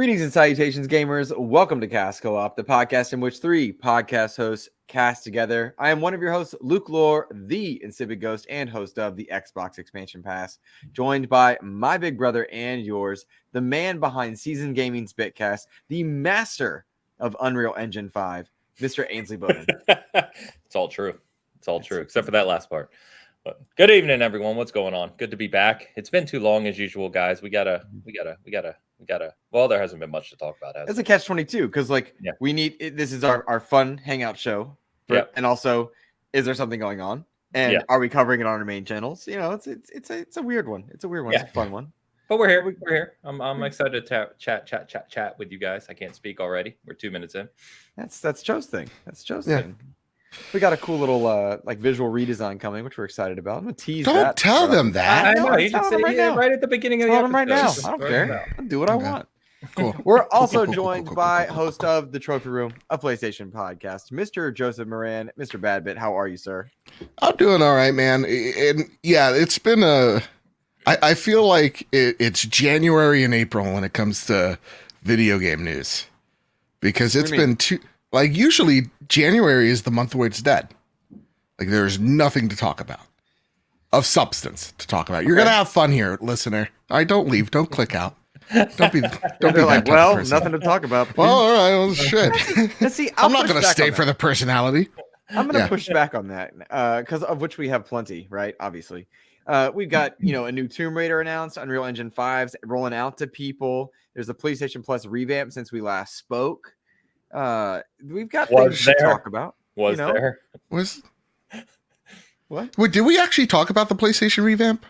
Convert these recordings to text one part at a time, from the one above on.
Greetings and salutations, gamers. Welcome to Cast Co-op, the podcast in which three podcast hosts cast together. I am one of your hosts, Luke Lore, the Insipid Ghost and host of the Xbox Expansion Pass, joined by my big brother and yours, the man behind Season Gaming's Bitcast, the master of Unreal Engine 5, Mr. Ainsley Bowden. It's all true. It's all true, except for that last part. But good evening, everyone. What's going on? Good to be back. It's been too long as usual, guys. We gotta. Well, there hasn't been much to talk about. It's a catch-22 because, we need. This is our fun hangout show, and also, is there something going on? And are we covering it on our main channels? You know, it's a weird one. It's a weird one. Yeah. It's a fun one. But we're here. We're here. I'm excited to chat with you guys. I can't speak already. We're 2 minutes in. That's Joe's thing. Thing. We got a cool little visual redesign coming, which we're excited about. I'm gonna tease that. Don't tell them that. I know. You just say right at the beginning of the episode. Right now. I don't care. I'll do what I want. Cool. We're also joined by host of the Trophy Room, a PlayStation podcast, Mr. Joseph Moran. Mr. Badbit, how are you, sir? I'm doing all right, man. And yeah, it's been I feel like it's January and April when it comes to video game news, because it's been too. Usually January is the month where it's dead. There's nothing to talk about of substance to talk about. You're going to have fun here, listener. All right, don't leave. Don't click out. Don't be nothing to talk about. Well, all right. Well, shit. See, I'm not going to stay for the personality. I'm going to push back on that because of which we have plenty, right? Obviously. We've got, a new Tomb Raider announced, Unreal Engine 5's rolling out to people. There's a PlayStation Plus revamp since we last spoke. We've got things to talk about. What? Wait, did we actually talk about the PlayStation revamp?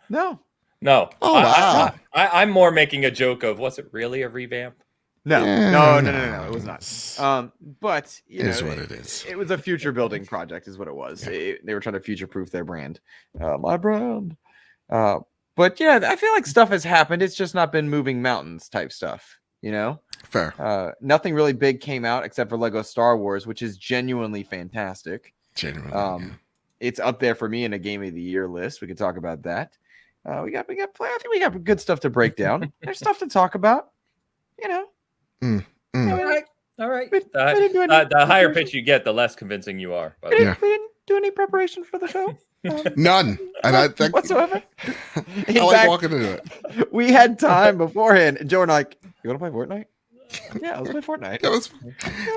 No. Oh, wow. I'm more making a joke of, was it really a revamp? No, it was not. But it is what it is. It was a future building project, is what it was. Yeah. They were trying to future proof their brand. My brand. But yeah, I feel like stuff has happened. It's just not been moving mountains type stuff. Fair. Nothing really big came out except for Lego Star Wars, which is genuinely fantastic. It's up there for me in a Game of the Year list. We could talk about that. We got play. I think we got good stuff to break down. There's stuff to talk about. All right. The higher pitch you get, the less convincing you are. We didn't do any preparation for the show. None. And I think whatsoever. I like walking into it. We had time beforehand. And Joe and I, you want to play Fortnite? Yeah, let's play Fortnite.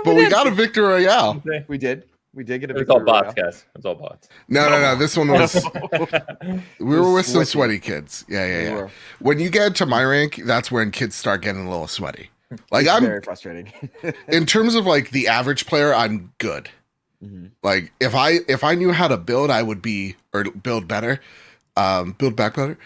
But we got a Victory Royale. We did get a Victory Royale. It's all bots, guys. It's all bots. No. This one was. We were with some sweaty kids. Yeah. When you get to my rank, that's when kids start getting a little sweaty. I'm very frustrating. In terms of the average player, I'm good. Mm-hmm. If I knew how to build, I would be, or build better, build back better,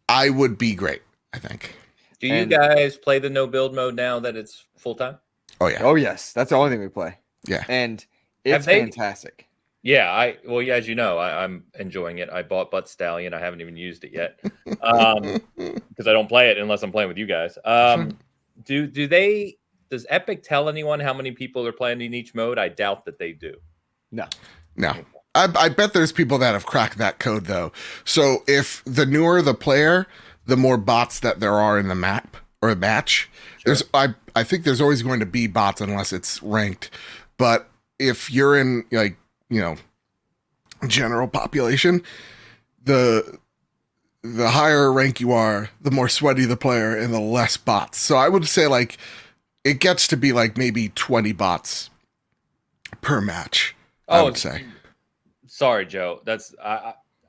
I would be great, I think. Do you guys play the no build mode now that it's full time? Oh yeah. Oh yes, that's the only thing we play. Yeah, and it's fantastic. Yeah, as you know, I'm enjoying it. I bought Butt Stallion. I haven't even used it yet because I don't play it unless I'm playing with you guys. Does Epic tell anyone how many people are playing in each mode? I doubt that they do. No. I bet there's people that have cracked that code though. So if the newer the player, the more bots that there are in the map or match. Sure. I think there's always going to be bots unless it's ranked. But if you're in general population, the higher rank you are, the more sweaty the player and the less bots. So I would say it gets to be maybe 20 bots per match. I would say. Sorry, Joe. That's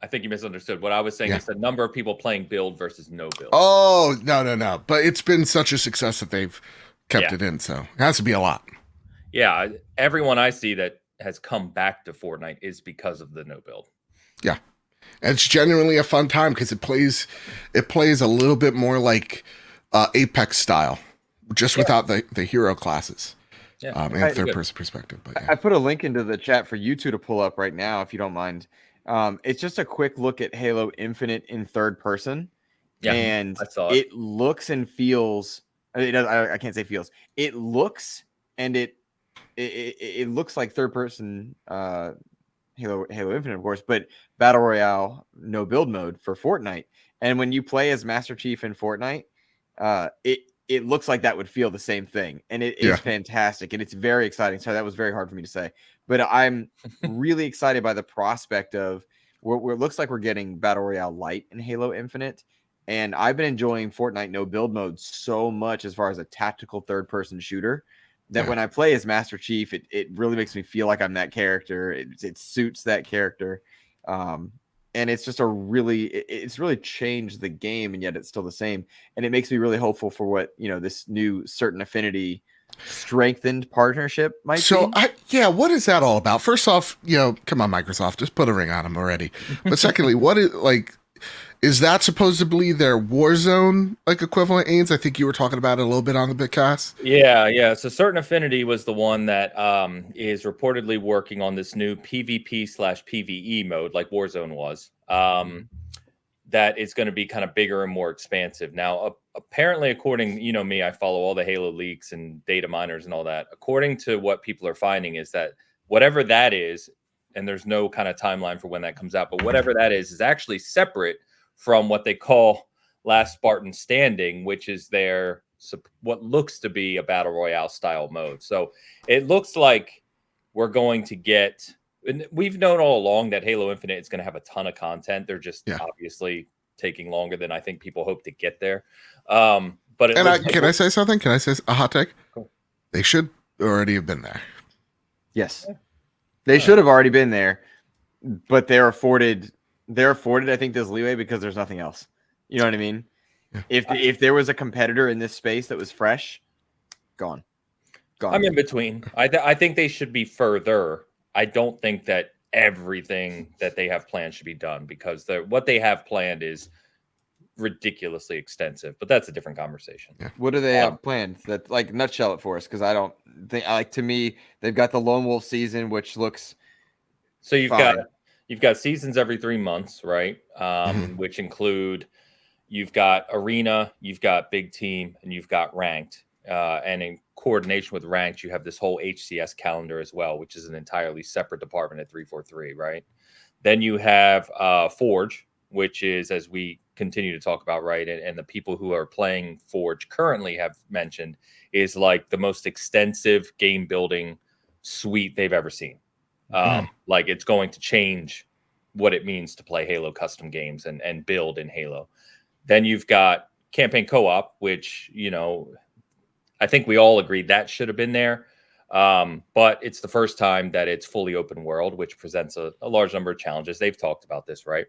I think you misunderstood. What I was saying is the number of people playing build versus no build. Oh, no. But it's been such a success that they've kept it in. So it has to be a lot. Yeah. Everyone I see that has come back to Fortnite is because of the no build. Yeah. And it's genuinely a fun time because it plays a little bit more like Apex style, just without the hero classes. Yeah. And third-person perspective. But I put a link into the chat for you two to pull up right now, if you don't mind. It's just a quick look at Halo Infinite in third person. Yeah, and I saw it. It looks and feels. I can't say feels. It looks and it looks like third person Halo Infinite, of course, but Battle Royale no build mode for Fortnite. And when you play as Master Chief in Fortnite, it looks like that would feel the same thing, and it is fantastic, and it's very exciting. So that was very hard for me to say, but I'm really excited by the prospect of where it looks like we're getting Battle Royale Light in Halo Infinite, and I've been enjoying Fortnite no build mode so much as far as a tactical third-person shooter that when I play as Master Chief, it really makes me feel like I'm that character. It suits that character. And it's just it's really changed the game, and yet it's still the same. And it makes me really hopeful for what, this new certain Affinity strengthened partnership might be. What is that all about? First off, come on, Microsoft, just put a ring on them already. But secondly, is that supposedly their Warzone equivalent, Ains? I think you were talking about it a little bit on the Bitcast. Yeah. So Certain Affinity was the one that is reportedly working on this new PvP/PvE mode, like Warzone was. That is going to be kind of bigger and more expansive. Now, apparently, according, me, I follow all the Halo leaks and data miners and all that. According to what people are finding is that whatever that is, and there's no kind of timeline for when that comes out, but whatever that is actually separate from what they call Last Spartan Standing, which is what looks to be a Battle Royale style mode. So it looks like we're going to get, and we've known all along that Halo Infinite is going to have a ton of content. They're just obviously taking longer than I think people hope to get there. But can I say something? Can I say a hot take? Cool. They should already have been there. Yes, they should have already been there, but they're afforded, I think, this leeway because there's nothing else. You know what I mean? Yeah. If there was a competitor in this space that was fresh, gone. I'm in between. I think they should be further. I don't think that everything that they have planned should be done, because what they have planned is ridiculously extensive. But that's a different conversation. Yeah. What do they have planned? That nutshell it for us, because I don't think to me they've got the Lone Wolf season, which looks so you've got seasons every 3 months, right? Which include, you've got arena, you've got big team, and you've got ranked. And in coordination with ranked, you have this whole HCS calendar as well, which is an entirely separate department at 343, right? Then you have Forge, which is, as we continue to talk about, right? And the people who are playing Forge currently have mentioned, is like the most extensive game building suite they've ever seen. Like, it's going to change what it means to play Halo custom games and build in Halo. Then you've got campaign co-op, which, I think we all agreed that should have been there. But it's the first time that it's fully open world, which presents a large number of challenges. They've talked about this, right?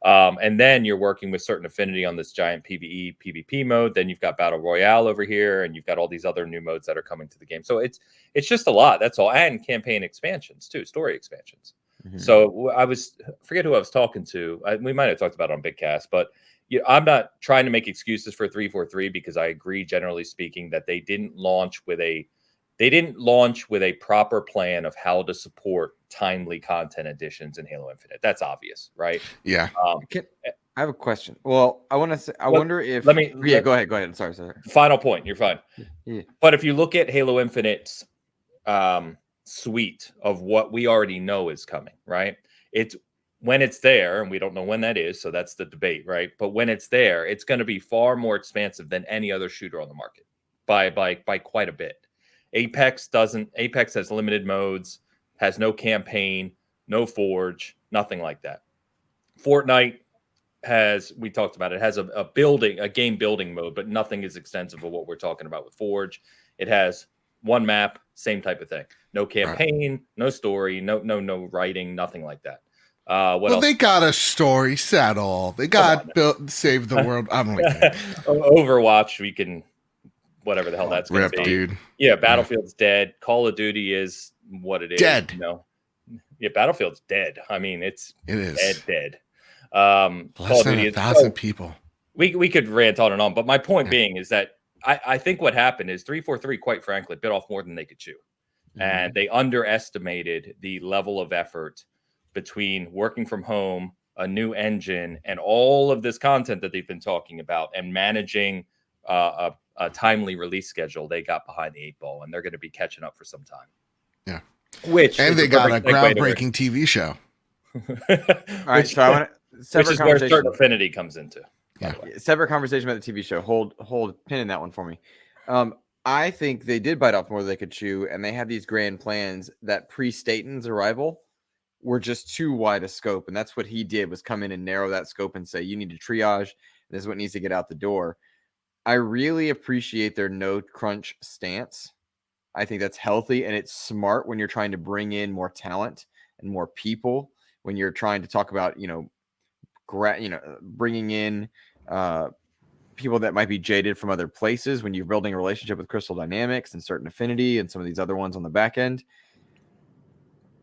And then you're working with Certain Affinity on this giant PvE, PvP mode. Then you've got Battle Royale over here, and you've got all these other new modes that are coming to the game. So it's just a lot. That's all. And campaign expansions too, story expansions. So forget who I was talking to. We might have talked about it on Bitcast, but I'm not trying to make excuses for 343, because I agree, generally speaking, that they didn't launch with a proper plan of how to support timely content additions in Halo Infinite. That's obvious, right? Yeah. I have a question. Well, I want to say, wonder if. Go ahead. I'm sorry. Final point. You're fine. Yeah. But if you look at Halo Infinite's suite of what we already know is coming, right? When it's there, and we don't know when that is, so that's the debate, right? But when it's there, it's going to be far more expansive than any other shooter on the market by quite a bit. Apex has limited modes, has no campaign, no Forge, nothing like that. Fortnite we talked about it, has a game building mode, but nothing is extensive of what we're talking about with Forge. It has one map, same type of thing. No campaign, no story, no writing, nothing like that. They got a story saddle. They got built, save the world. I'm like, Overwatch, we can, whatever the hell that's going to be. Dude. Yeah, Battlefield's dead. Call of Duty is what it is. Dead. Yeah, Battlefield's dead. I mean, it is dead. Less than 1,000 people. We could rant on and on, but my point being is that I think what happened is 343, quite frankly, bit off more than they could chew, and they underestimated the level of effort between working from home, a new engine, and all of this content that they've been talking about, and managing a timely release schedule. They got behind the 8 ball, and they're going to be catching up for some time. Yeah. They got a groundbreaking TV show. All right, so I want to which is where Certain Affinity comes into. Yeah. Separate conversation about the TV show. Hold pin in that one for me. I think they did bite off more than they could chew, and they had these grand plans that pre-Staten's arrival were just too wide a scope, and that's what he did, was come in and narrow that scope and say, you need to triage, this is what needs to get out the door. I really appreciate their no crunch stance. I think that's healthy, and it's smart when you're trying to bring in more talent and more people, when you're trying to talk about, bringing in people that might be jaded from other places, when you're building a relationship with Crystal Dynamics and certain Affinity and some of these other ones on the back end.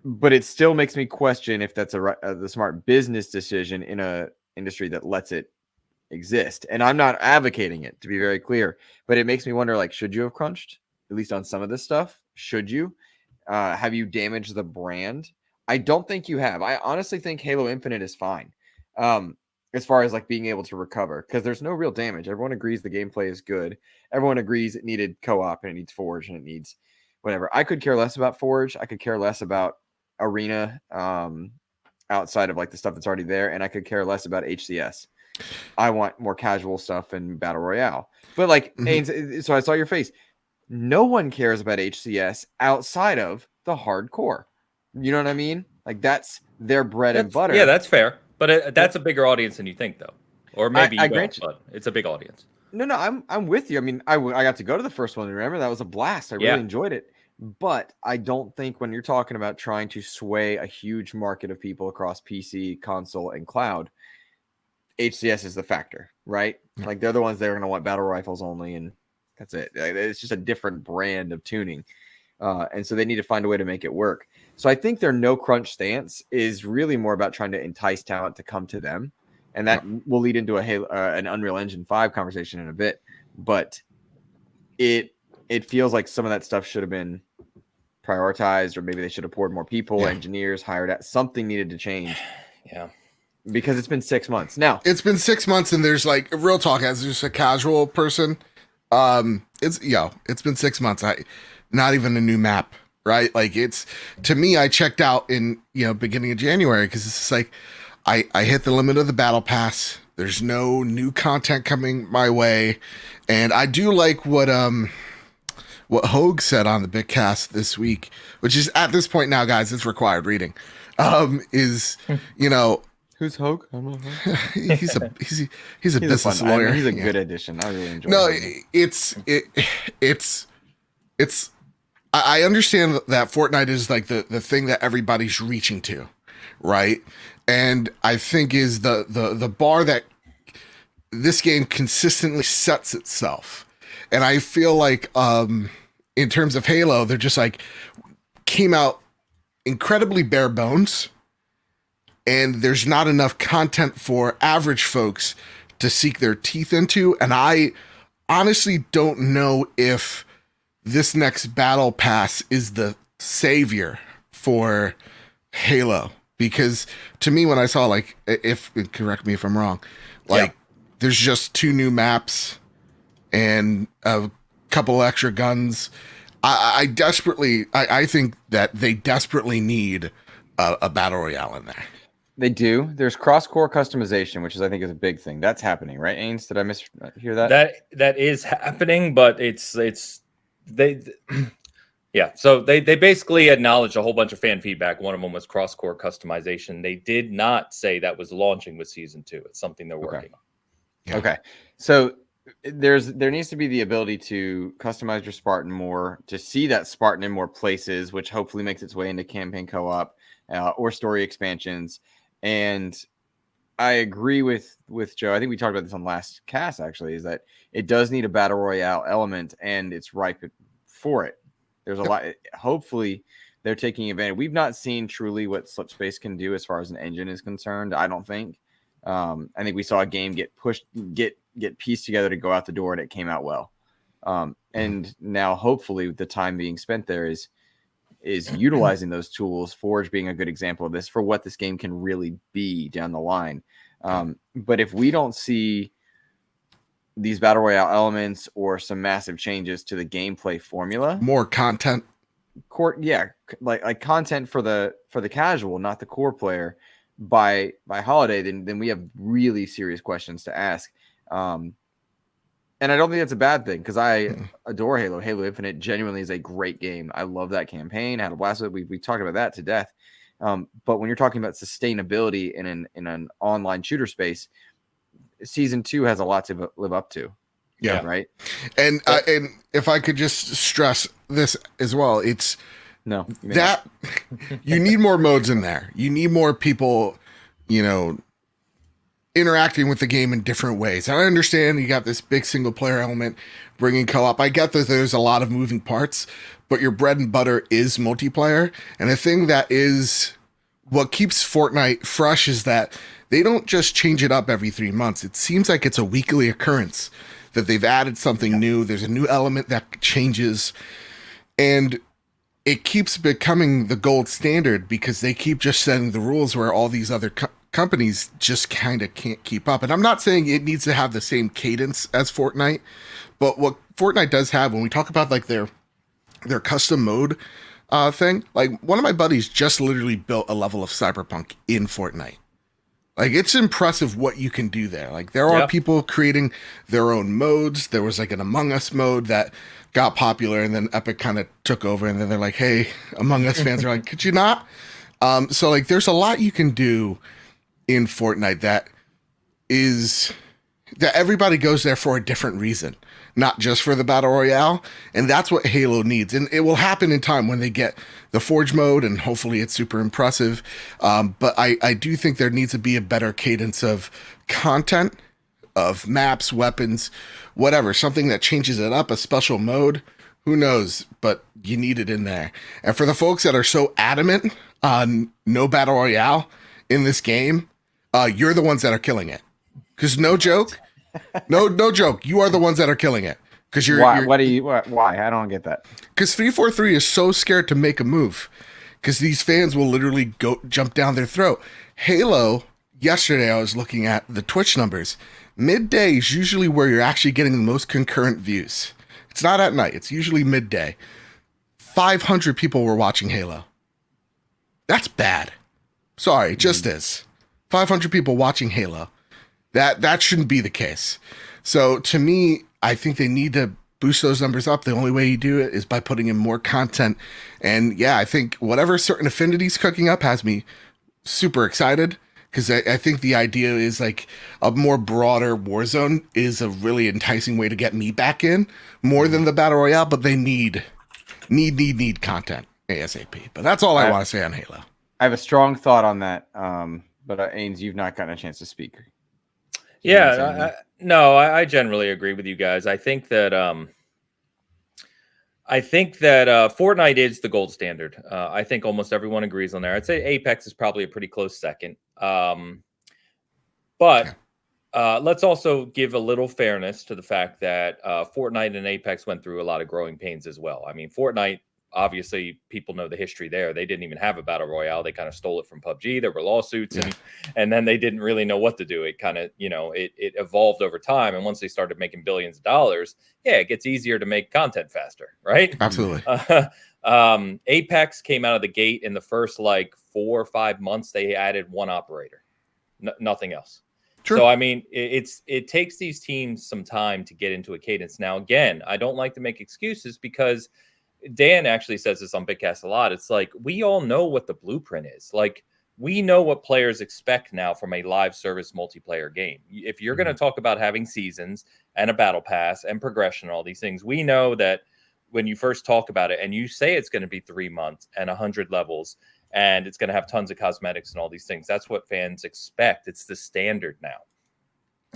But it still makes me question if that's the smart business decision in a industry that lets it exist. And I'm not advocating it, to be very clear, but it makes me wonder, like, should you have crunched at least on some of this stuff? Should you have you damaged the brand? I don't think you have. I honestly think Halo Infinite is fine. As far as like being able to recover, because there's no real damage. Everyone agrees the gameplay is good. Everyone agrees it needed co-op and it needs Forge and it needs whatever. I could care less about Forge. I could care less about Arena outside of like the stuff that's already there, and I could care less about HCS. I want more casual stuff and Battle Royale. But like, so I saw your face. No one cares about HCS outside of the hardcore. You know what I mean? Like, that's their bread and butter. Yeah, that's fair. But that's a bigger audience than you think, though. Or maybe I you don't, but it's a big audience. No, I'm with you. I mean, I got to go to the first one. Remember, that was a blast. I really enjoyed it. But I don't think when you're talking about trying to sway a huge market of people across PC, console, and cloud, HCS is the factor, right? Like, they're the ones that are going to want battle rifles only, and that's it. It's just a different brand of tuning. And so they need to find a way to make it work. So I think their no crunch stance is really more about trying to entice talent to come to them. And that will lead into an Unreal Engine 5 conversation in a bit. But it feels like some of that stuff should have been prioritized, or maybe they should have poured more people, engineers hired at something needed to change. Yeah. Because it's been 6 months. Now, it's been 6 months, and there's like real talk as just a casual person. It's been 6 months. Not even a new map, right? Like, it's, to me, I checked out in, beginning of January, because it's just like, I hit the limit of the battle pass. There's no new content coming my way. And I do like what Hogue said on the Big Cast this week, which is, at this point now, guys, it's required reading. Is, who's Hogue? I don't know. He's a business lawyer. He's a good addition. I really enjoy it. I understand that Fortnite is like the thing that everybody's reaching to, right? And I think is the bar that this game consistently sets itself. And I feel like in terms of Halo, they're just like came out incredibly bare bones, and there's not enough content for average folks to sink their teeth into. And I honestly don't know if this next battle pass is the savior for Halo, because to me, when I saw, like, if correct me if I'm wrong, like there's just 2 new maps and a couple extra guns. I think that they desperately need a battle royale in there. They do. There's cross-core customization, which I think is a big thing. That's happening, right, Ains? Did I mishear that? That is happening, but so they basically acknowledged a whole bunch of fan feedback. One of them was cross-core customization. They did not say that was launching with season 2. It's something they're working on. Yeah. Okay. So there needs to be the ability to customize your Spartan more, to see that Spartan in more places, which hopefully makes its way into campaign co-op or story expansions. And I agree with Joe. I think we talked about this on last cast, actually, is that it does need a battle royale element, and it's ripe for it. There's a lot. Hopefully they're taking advantage. We've not seen truly what Slipspace can do as far as an engine is concerned. I don't think. I think we saw a game get pieced together to go out the door, and it came out well. And now hopefully the time being spent there is utilizing those tools, Forge being a good example of this, for what this game can really be down the line. But if we don't see these battle royale elements or some massive changes to the gameplay formula, more content, like content for the casual, not the core player, by holiday, then we have really serious questions to ask. And I don't think that's a bad thing because I adore Halo. Halo Infinite genuinely is a great game. I love that campaign. Had a blast with it. We talked about that to death. But when you're talking about sustainability in an online shooter space, season 2 has a lot to live up to. Yeah. Right. And if I could just stress this as well, it's that you need more modes in there. You need more people, interacting with the game in different ways. And I understand you got this big single player element bringing co-op. I get that there's a lot of moving parts, but your bread and butter is multiplayer. And the thing that is what keeps Fortnite fresh is that they don't just change it up every 3 months. It seems like it's a weekly occurrence that they've added something new. There's a new element that changes, and it keeps becoming the gold standard because they keep just setting the rules where all these other companies just kind of can't keep up. And I'm not saying it needs to have the same cadence as Fortnite, but what Fortnite does have, when we talk about like their custom mode thing, like one of my buddies just literally built a level of Cyberpunk in Fortnite. Like, it's impressive what you can do there. Like, there are people creating their own modes. There was like an Among Us mode that got popular, and then Epic kind of took over, and then they're like, hey, Among Us fans are like, could you not? So like, there's a lot you can do in Fortnite that everybody goes there for a different reason, not just for the Battle Royale. And that's what Halo needs. And it will happen in time when they get the Forge mode, and hopefully it's super impressive. But I do think there needs to be a better cadence of content, of maps, weapons, whatever, something that changes it up, a special mode. Who knows? But you need it in there. And for the folks that are so adamant on no Battle Royale in this game, you're the ones that are killing it. Because no joke, no joke, you are the ones that are killing it. Because why? I don't get that. Because 343 is so scared to make a move. Because these fans will literally jump down their throat. Halo, yesterday I was looking at the Twitch numbers. Midday is usually where you're actually getting the most concurrent views. It's not at night. It's usually midday. 500 people were watching Halo. That's bad. Sorry, just is. 500 people watching Halo. That shouldn't be the case. So to me, I think they need to boost those numbers up. The only way you do it is by putting in more content. And yeah, I think whatever certain Affinity's cooking up has me super excited, because I think the idea is like a more broader Warzone is a really enticing way to get me back in more than the Battle Royale, but they need content ASAP. But that's all I want to say on Halo. I have a strong thought on that. But Ains, you've not gotten a chance to speak. Yeah, I generally agree with you guys. I think that Fortnite is the gold standard. I think almost everyone agrees on there. I'd say Apex is probably a pretty close second. But let's also give a little fairness to the fact that Fortnite and Apex went through a lot of growing pains as well. I mean, Fortnite, obviously, people know the history there. They didn't even have a battle royale. They kind of stole it from PUBG. There were lawsuits, and then they didn't really know what to do. It kind of, it evolved over time. And once they started making billions of dollars, it gets easier to make content faster, right? Absolutely. Apex came out of the gate in the first 4 or 5 months. They added one operator, nothing else. True. So, I mean, it takes these teams some time to get into a cadence. Now, again, I don't like to make excuses because Dan actually says this on Bigcast a lot. It's like, we all know what the blueprint is. Like, we know what players expect now from a live service multiplayer game. If you're going to talk about having seasons and a battle pass and progression and all these things, we know that when you first talk about it and you say it's going to be 3 months and 100 levels and it's going to have tons of cosmetics and all these things, that's what fans expect. It's the standard now.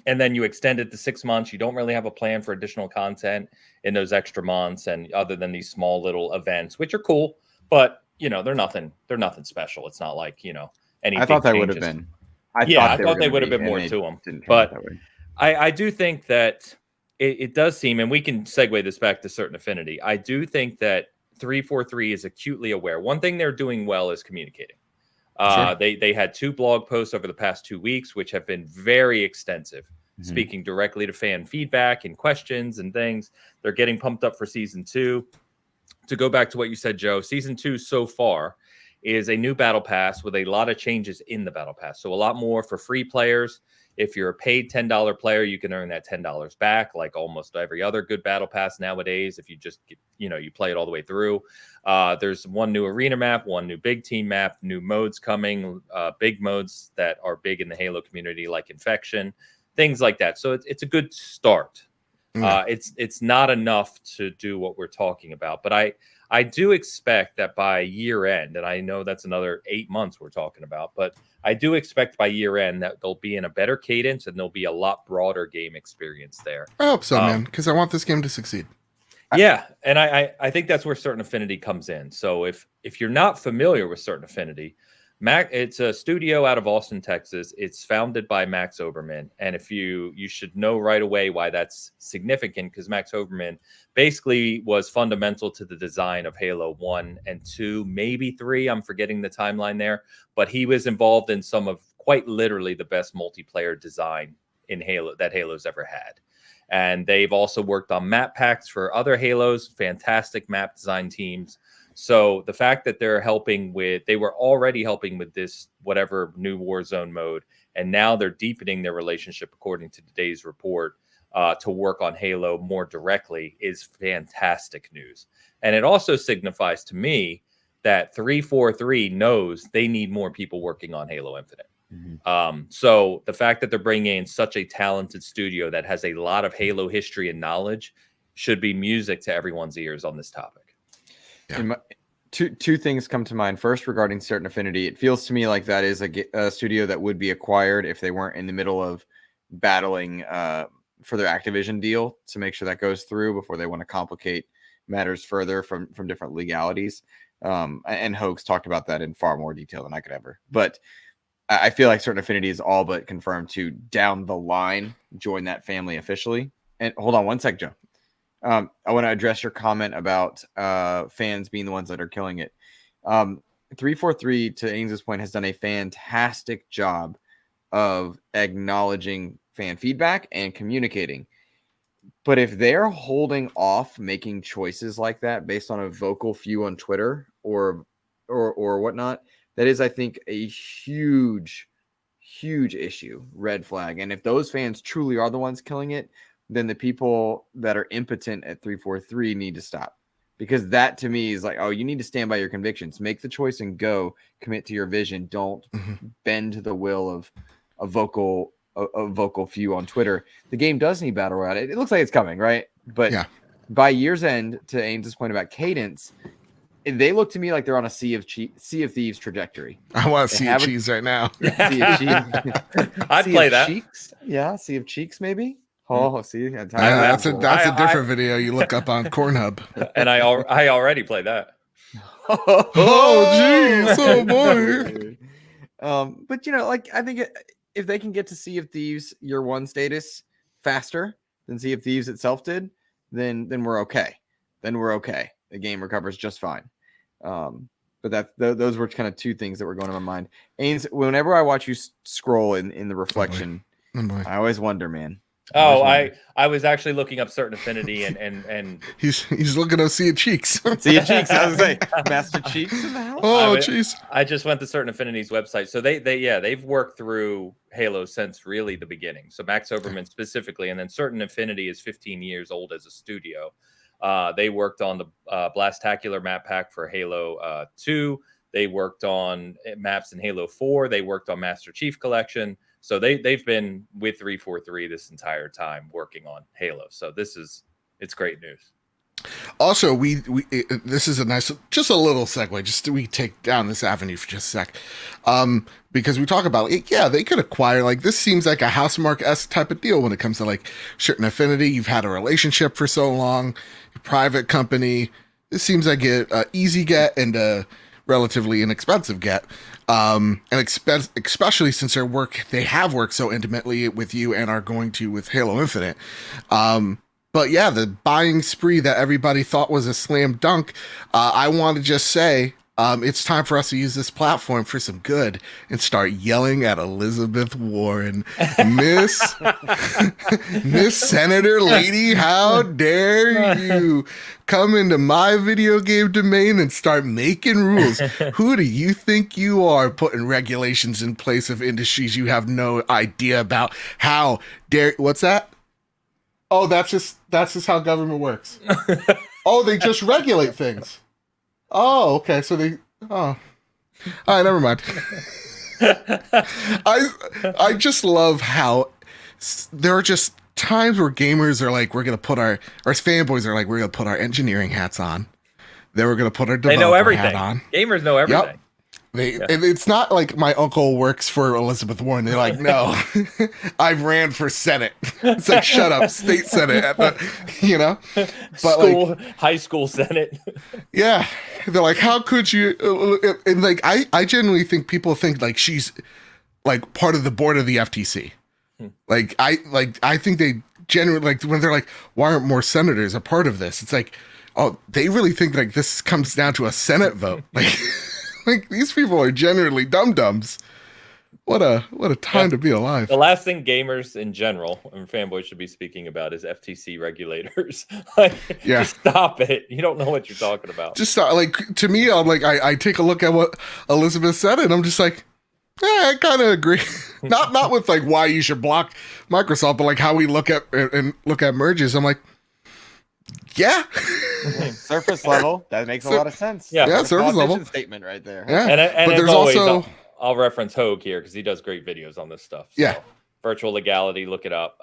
And then you extend it to 6 months. You don't really have a plan for additional content in those extra months, and other than these small little events, which are cool, but they're nothing special. It's not like any. I thought that would have been. I thought they would have been more to them. But I do think that it does seem, and we can segue this back to certain Affinity. I do think that 343 is acutely aware. One thing they're doing well is communicating. Sure. They had 2 blog posts over the past 2 weeks, which have been very extensive, speaking directly to fan feedback and questions and things. They're getting pumped up for season 2. To go back to what you said, Joe, season 2 so far is a new battle pass with a lot of changes in the battle pass. So a lot more for free players. If you're a paid $10 player, you can earn that $10 back, like almost every other good battle pass nowadays. If you just, you play it all the way through. There's one new arena map, one new big team map, new modes coming, big modes that are big in the Halo community, like Infection, things like that. So it's a good start. It's not enough to do what we're talking about, but I do expect that by year end, and I know that's another 8 months we're talking about, but I do expect by year end that they'll be in a better cadence and there'll be a lot broader game experience there. I hope so, man, because I want this game to succeed. Yeah, and I think that's where Certain Affinity comes in. So if you're not familiar with Certain Affinity, it's a studio out of Austin, Texas. It's founded by Max Oberman, and if you should know right away why that's significant, because Max Oberman basically was fundamental to the design of Halo 1 and 2, maybe 3. I'm forgetting the timeline there, but he was involved in some of quite literally the best multiplayer design in Halo that Halo's ever had. And they've also worked on map packs for other Halos, fantastic map design teams. So the fact that they were already helping with this, whatever new Warzone mode, and now they're deepening their relationship, according to today's report, to work on Halo more directly is fantastic news. And it also signifies to me that 343 knows they need more people working on Halo Infinite. So the fact that they're bringing in such a talented studio that has a lot of Halo history and knowledge should be music to everyone's ears on this topic. Yeah. Two things come to mind. First, regarding Certain Affinity, it feels to me like that is a studio that would be acquired if they weren't in the middle of battling for their Activision deal to make sure that goes through before they want to complicate matters further from different legalities. And Hoax talked about that in far more detail than I could ever. But I feel like Certain Affinity is all but confirmed to down the line join that family officially. And hold on one sec, Joe. I want to address your comment about fans being the ones that are killing it. 343, to Ains's point, has done a fantastic job of acknowledging fan feedback and communicating. But if they're holding off making choices like that based on a vocal few on Twitter or whatnot, that is, I think, a huge issue, red flag. And if those fans truly are the ones killing it, then the people that are impotent at 343 need to stop, because that to me is like, oh, you need to stand by your convictions, make the choice and go commit to your vision. Don't bend to the will of a vocal few on Twitter. The game does need Battle Royale. It looks like it's coming, right? But by year's end, to Ames' point about cadence, they look to me like they're on a Sea of Thieves trajectory. I want to see a cheese right now. I'd play that. Cheeks? Yeah, Sea of Cheeks maybe. Oh, see, that's a different video you look up on Cornhub. And I already played that. Oh, jeez, oh boy. But I think if they can get to Sea of Thieves year one status faster than Sea of Thieves itself did, then we're okay. The game recovers just fine. But those were kind of two things that were going in my mind. Ains, whenever I watch you scroll in the reflection, I always wonder, man. I was actually looking up Certain Affinity and he's looking to see Cheeks. See Cheeks. I was saying Master Cheeks in the house. Oh, jeez. I just went to Certain Affinity's website. So they've worked through Halo since really the beginning. So Max Oberman specifically, and then Certain Affinity is 15 years old as a studio. They worked on the Blastacular map pack for Halo 2. They worked on maps in Halo 4. They worked on Master Chief Collection. So they've been with 343 this entire time working on Halo. So it's great news. Also, we this is a nice, just a little segue, just we take down this avenue for just a sec. Because we talk about it, they could acquire, like, this seems like a Housemarque-esque type of deal when it comes to like Certain Affinity. You've had a relationship for so long, private company. This seems like an easy get and a relatively inexpensive get. And especially since they have worked so intimately with you and are going to with Halo Infinite. But yeah, the buying spree that everybody thought was a slam dunk, I want to just say, It's time for us to use this platform for some good and start yelling at Elizabeth Warren. Miss Senator Lady, how dare you come into my video game domain and start making rules? Who do you think you are, putting regulations in place of industries you have no idea about? How dare... What's that? Oh, that's just how government works. Oh, they just regulate things. Oh, okay. So they. Oh, all right. Never mind. I just love how there are just times where gamers are like, we're gonna put our fanboys are like, we're gonna put our engineering hats on. Then we're gonna put our developer hat on. Gamers know everything. Yep. And it's not like my uncle works for Elizabeth Warren. They're like, no, I ran for Senate. It's like, shut up, state Senate, But high school Senate. Yeah, they're like, how could you? And like, I genuinely think people think like she's like part of the board of the FTC. I think they genuinely, like, when they're like, why aren't more senators a part of this? It's like, oh, they really think like this comes down to a Senate vote, like. Like, these people are genuinely dum-dums. What a time to be alive. The last thing gamers in general and fanboys should be speaking about is FTC regulators. Just stop it. You don't know what you're talking about. Just stop. Like, to me, I'm like, I take a look at what Elizabeth said, and I'm just like, I kind of agree. not with like why you should block Microsoft, but like how we look at merges. I'm like, yeah. Surface level, that makes a lot of sense. Yeah, surface level statement right there. Yeah, and but there's always, also I'll reference Hogue here because he does great videos on this stuff. So, yeah, virtual legality, look it up.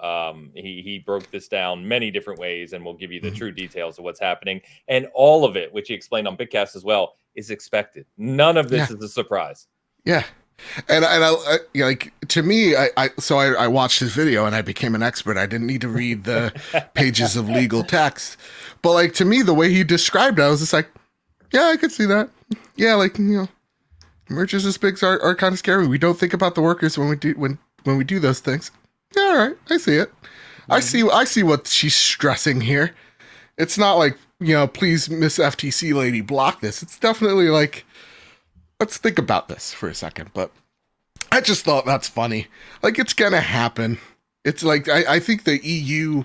He broke this down many different ways, and will give you the true details of what's happening, and all of it, which he explained on Bigcast as well, is expected. None of this is a surprise. Yeah. And I like, to me, I watched his video and I became an expert. I didn't need to read the pages of legal text, but like, to me, the way he described it, I was just like, yeah, I could see that. Yeah, like, mergers as big are kind of scary. We don't think about the workers when we do those things. Yeah, all right, I see it. Mm-hmm. I see what she's stressing here. It's not like, please, Miss FTC lady, block this. It's definitely like, let's think about this for a second. But I just thought that's funny. Like, it's going to happen. It's like, I think the EU,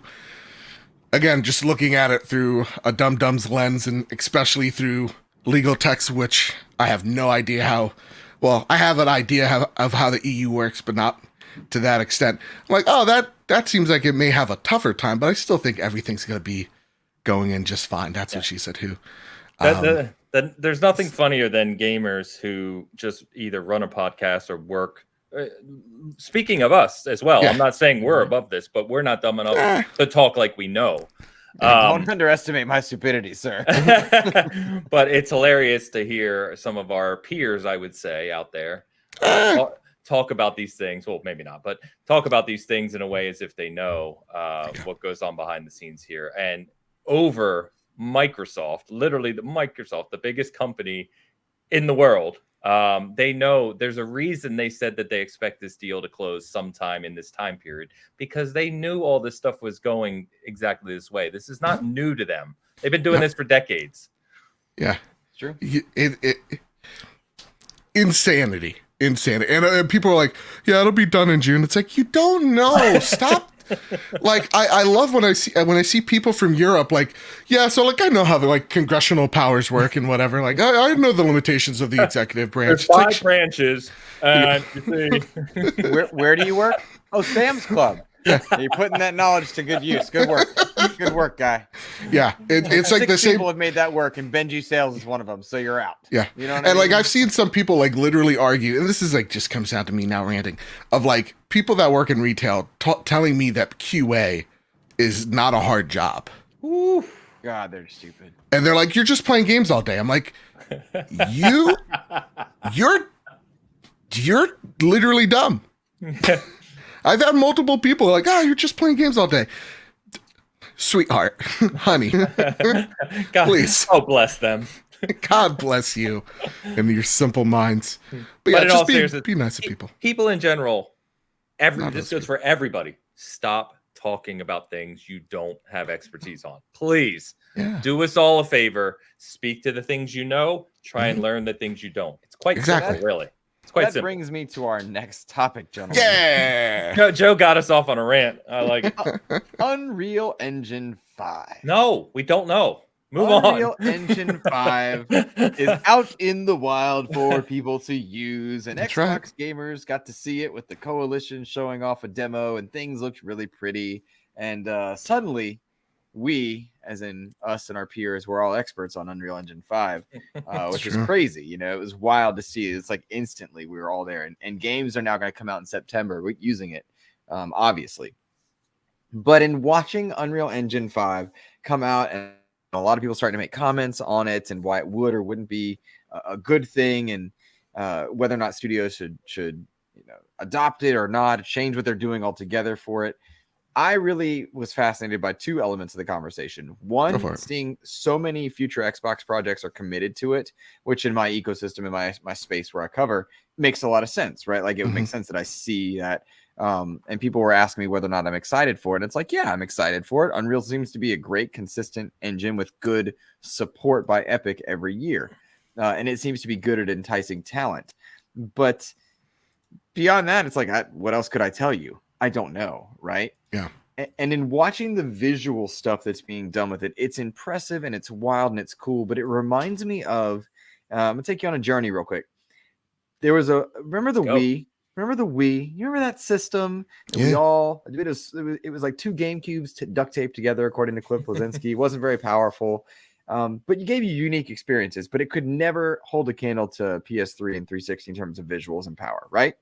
again, just looking at it through a dum-dum's lens, and especially through legal text, which I have no idea how, well, I have an idea of how the EU works, but not to that extent. I'm like, oh, that seems like it may have a tougher time, but I still think everything's going to be going in just fine. That's what she said, who. There's nothing funnier than gamers who just either run a podcast or work. Speaking of us as well, I'm not saying we're above this, but we're not dumb enough to talk like we know. Don't underestimate my stupidity, sir. But it's hilarious to hear some of our peers, I would say, out there talk about these things. Well, maybe not, but talk about these things in a way as if they know what goes on behind the scenes here. And over Microsoft, literally the biggest company in the world, they know there's a reason they said that they expect this deal to close sometime in this time period, because they knew all this stuff was going exactly this way. This is not new to them. They've been doing this for decades. Yeah, it's true. Insanity. And people are like, yeah, it'll be done in June. It's like, you don't know. Stop. Like, I love when I see people from Europe, like, yeah, so like, I know how the like congressional powers work and whatever. Like, I know the limitations of the executive branch. There's 5 branches. And you see, where do you work? Oh, Sam's Club. Yeah. You're putting that knowledge to good use. Good work. Good work, guy. Yeah. It's like the same. 6 people have made that work, and Benji Sales is one of them. So you're out. Yeah. You know what I mean? Like, I've seen some people like literally argue, and this is like just comes down to me now ranting, of like people that work in retail telling me that QA is not a hard job. Ooh. God, they're stupid. And they're like, you're just playing games all day. I'm like, you're literally dumb. I've had multiple people like, you're just playing games all day. Sweetheart, honey, God, please. Oh, bless them. God bless you and your simple minds. But yeah, just be nice to people. People in general, this goes for everybody. Stop talking about things you don't have expertise on. Please. Do us all a favor. Speak to the things you know. Try and learn the things you don't. It's quite simple, really. It's quite simple. That brings me to our next topic, gentlemen. Yeah. Joe got us off on a rant. I like it. Unreal Engine 5. No, we don't know. Move Unreal on. Engine 5 is out in the wild for people to use, and Xbox gamers got to see it with the coalition showing off a demo, and things looked really pretty. And suddenly, we, as in us and our peers, were all experts on Unreal Engine 5, which is crazy. You know, it was wild to see. It's like instantly we were all there, and games are now going to come out in September using it, obviously. But in watching Unreal Engine 5 come out, and a lot of people starting to make comments on it and why it would or wouldn't be a good thing, and whether or not studios should adopt it or not, change what they're doing altogether for it. I really was fascinated by two elements of the conversation. One, seeing so many future Xbox projects are committed to it, which in my ecosystem, in my space where I cover, makes a lot of sense, right? Like it would make sense that I see that. And people were asking me whether or not I'm excited for it. And it's like, yeah, I'm excited for it. Unreal seems to be a great, consistent engine with good support by Epic every year. And it seems to be good at enticing talent. But beyond that, it's like, what else could I tell you? I don't know, right? Yeah. And in watching the visual stuff that's being done with it, it's impressive and it's wild and it's cool. But it reminds me of, I'm going to take you on a journey real quick. There was remember the Wii? Remember the Wii? You remember that system that we all, it was like two GameCubes duct taped together, according to Cliff Blazinski. It wasn't very powerful, but it gave you unique experiences, but it could never hold a candle to PS3 and 360 in terms of visuals and power, right?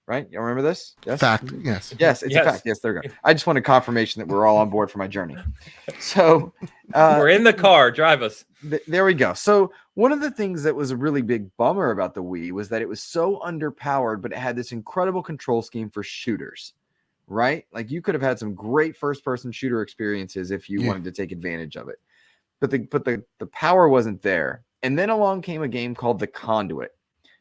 Right? You remember this? Yes? Fact, yes. Yes, it's a fact. Yes, there we go. I just wanted confirmation that we're all on board for my journey. So we're in the car. Drive us. There we go. So one of the things that was a really big bummer about the Wii was that it was so underpowered, but it had this incredible control scheme for shooters, right? Like you could have had some great first-person shooter experiences if you wanted to take advantage of it. But the power wasn't there. And then along came a game called The Conduit.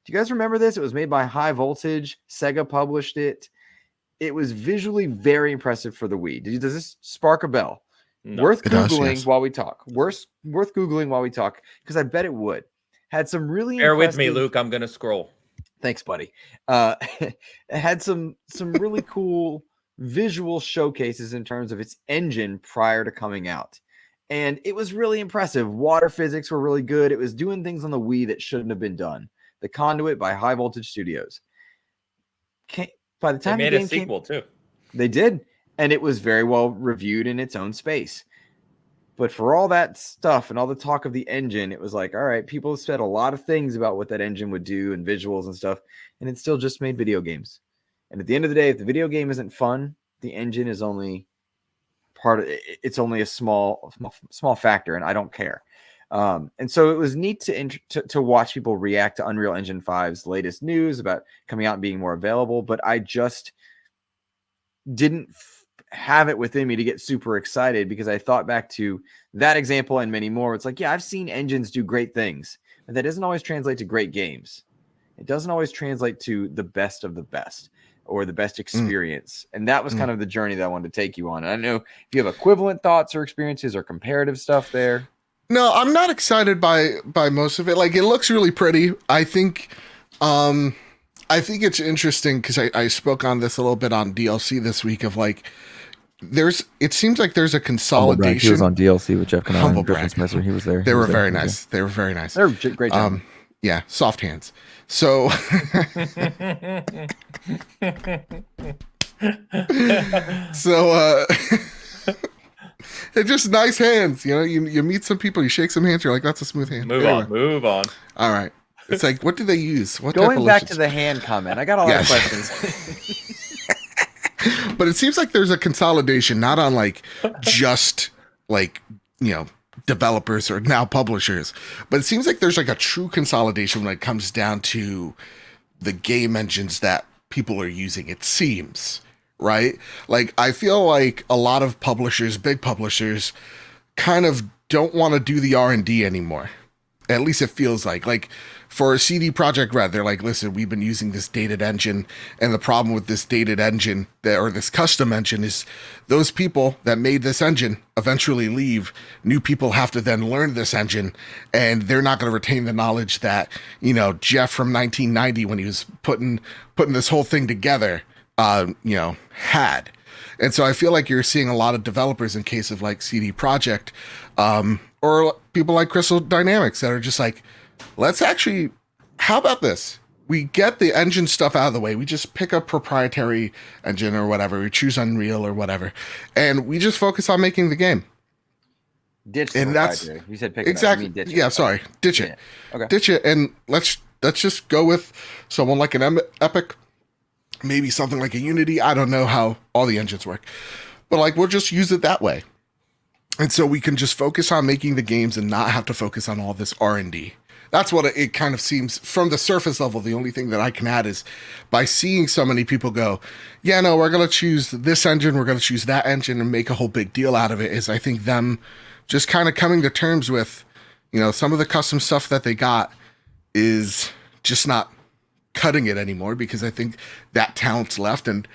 Do you guys remember this? It was made by High Voltage. Sega published it. It was visually very impressive for the Wii. Does this spark a bell? No. Worth Googling while we talk. Worth Googling while we talk, because I bet it would. Had some really Bear with me, Luke. I'm going to scroll. Thanks, buddy. It had some really cool visual showcases in terms of its engine prior to coming out. And it was really impressive. Water physics were really good. It was doing things on the Wii that shouldn't have been done. The Conduit by High Voltage Studios. By the time they made a sequel too. They did. And it was very well reviewed in its own space. But for all that stuff and all the talk of the engine, it was like, all right, people have said a lot of things about what that engine would do and visuals and stuff, and it still just made video games. And at the end of the day, if the video game isn't fun, the engine is only part of it. It's only a small factor, and I don't care. And so it was neat to watch people react to Unreal Engine 5's latest news about coming out and being more available, but I just didn't have it within me to get super excited, because I thought back to that example and many more. It's like, yeah, I've seen engines do great things, but that doesn't always translate to great games. It doesn't always translate to the best of the best or the best experience. And that was kind of the journey that I wanted to take you on. And I know if you have equivalent thoughts or experiences or comparative stuff there. No, I'm not excited by most of it. Like, it looks really pretty. I think it's interesting because I spoke on this a little bit on DLC this week of like, it seems like there's a consolidation. He was on DLC with Jeff Canal and Griffin Spencer. He was there. They were very nice. They were very nice. They're great. Yeah, soft hands. So, they're just nice hands. You know, you meet some people, you shake some hands, you're like, that's a smooth hand. Move on. All right. It's like, what do they use? Going back to the hand comment, I got a lot of questions. But it seems like there's a consolidation, not on like just like, you know, developers or now publishers, but it seems like there's like a true consolidation when it comes down to the game engines that people are using. It seems, right? Like, I feel like a lot of publishers, big publishers, kind of don't want to do the R&D anymore. At least it feels like for CD Projekt Red, they're like, listen, we've been using this dated engine, and the problem with this dated engine or this custom engine is those people that made this engine eventually leave. New people have to then learn this engine, and they're not going to retain the knowledge that, you know, Jeff from 1990, when he was putting this whole thing together, you know, had. And so I feel like you're seeing a lot of developers, in case of like CD Projekt, or people like Crystal Dynamics, that are just like, let's actually, how about this? We get the engine stuff out of the way. We just pick a proprietary engine or whatever. We choose Unreal or whatever, and we just focus on making the game. Ditch and that's you said pick exactly. Ditch yeah, sorry, ditch it. Yeah. Okay. Ditch it, and let's just go with someone like an Epic, maybe something like a Unity. I don't know how all the engines work, but like we'll just use it that way. And so we can just focus on making the games and not have to focus on all this R&D. That's what it kind of seems from the surface level. The only thing that I can add is by seeing so many people go, yeah, no, we're going to choose this engine, we're going to choose that engine, and make a whole big deal out of it, is I think them just kind of coming to terms with, you know, some of the custom stuff that they got is just not cutting it anymore, because I think that talent's left. And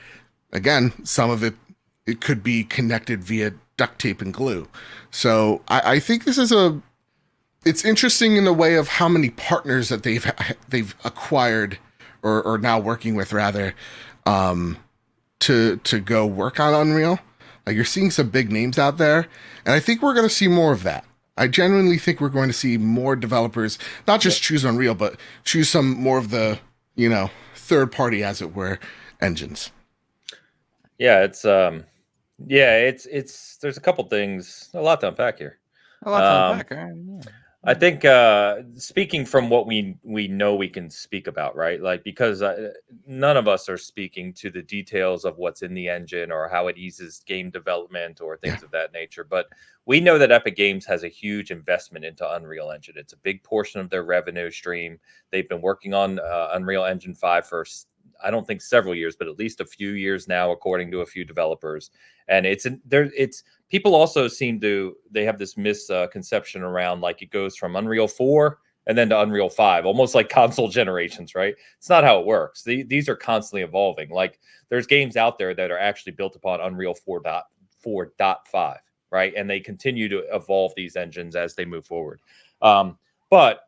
again, some of it could be connected via duct tape and glue. So I think this is it's interesting in the way of how many partners that they've acquired or now working with, rather, to go work on Unreal. Like, you're seeing some big names out there, and I think we're going to see more of that. I genuinely think we're going to see more developers not just choose Unreal, but choose some more of the, you know, third party, as it were, engines. Yeah, it's there's a couple things, a lot to unpack here. I think speaking from what we know we can speak about, right? Like, because none of us are speaking to the details of what's in the engine or how it eases game development or things of that nature. But we know that Epic Games has a huge investment into Unreal Engine. It's a big portion of their revenue stream. They've been working on Unreal Engine 5 for, I don't think several years, but at least a few years now, according to a few developers. And it's people also they have this misconception around, like, it goes from Unreal 4 and then to Unreal 5, almost like console generations, right? It's not how it works. These are constantly evolving. Like, there's games out there that are actually built upon Unreal 4.5, right? And they continue to evolve these engines as they move forward. But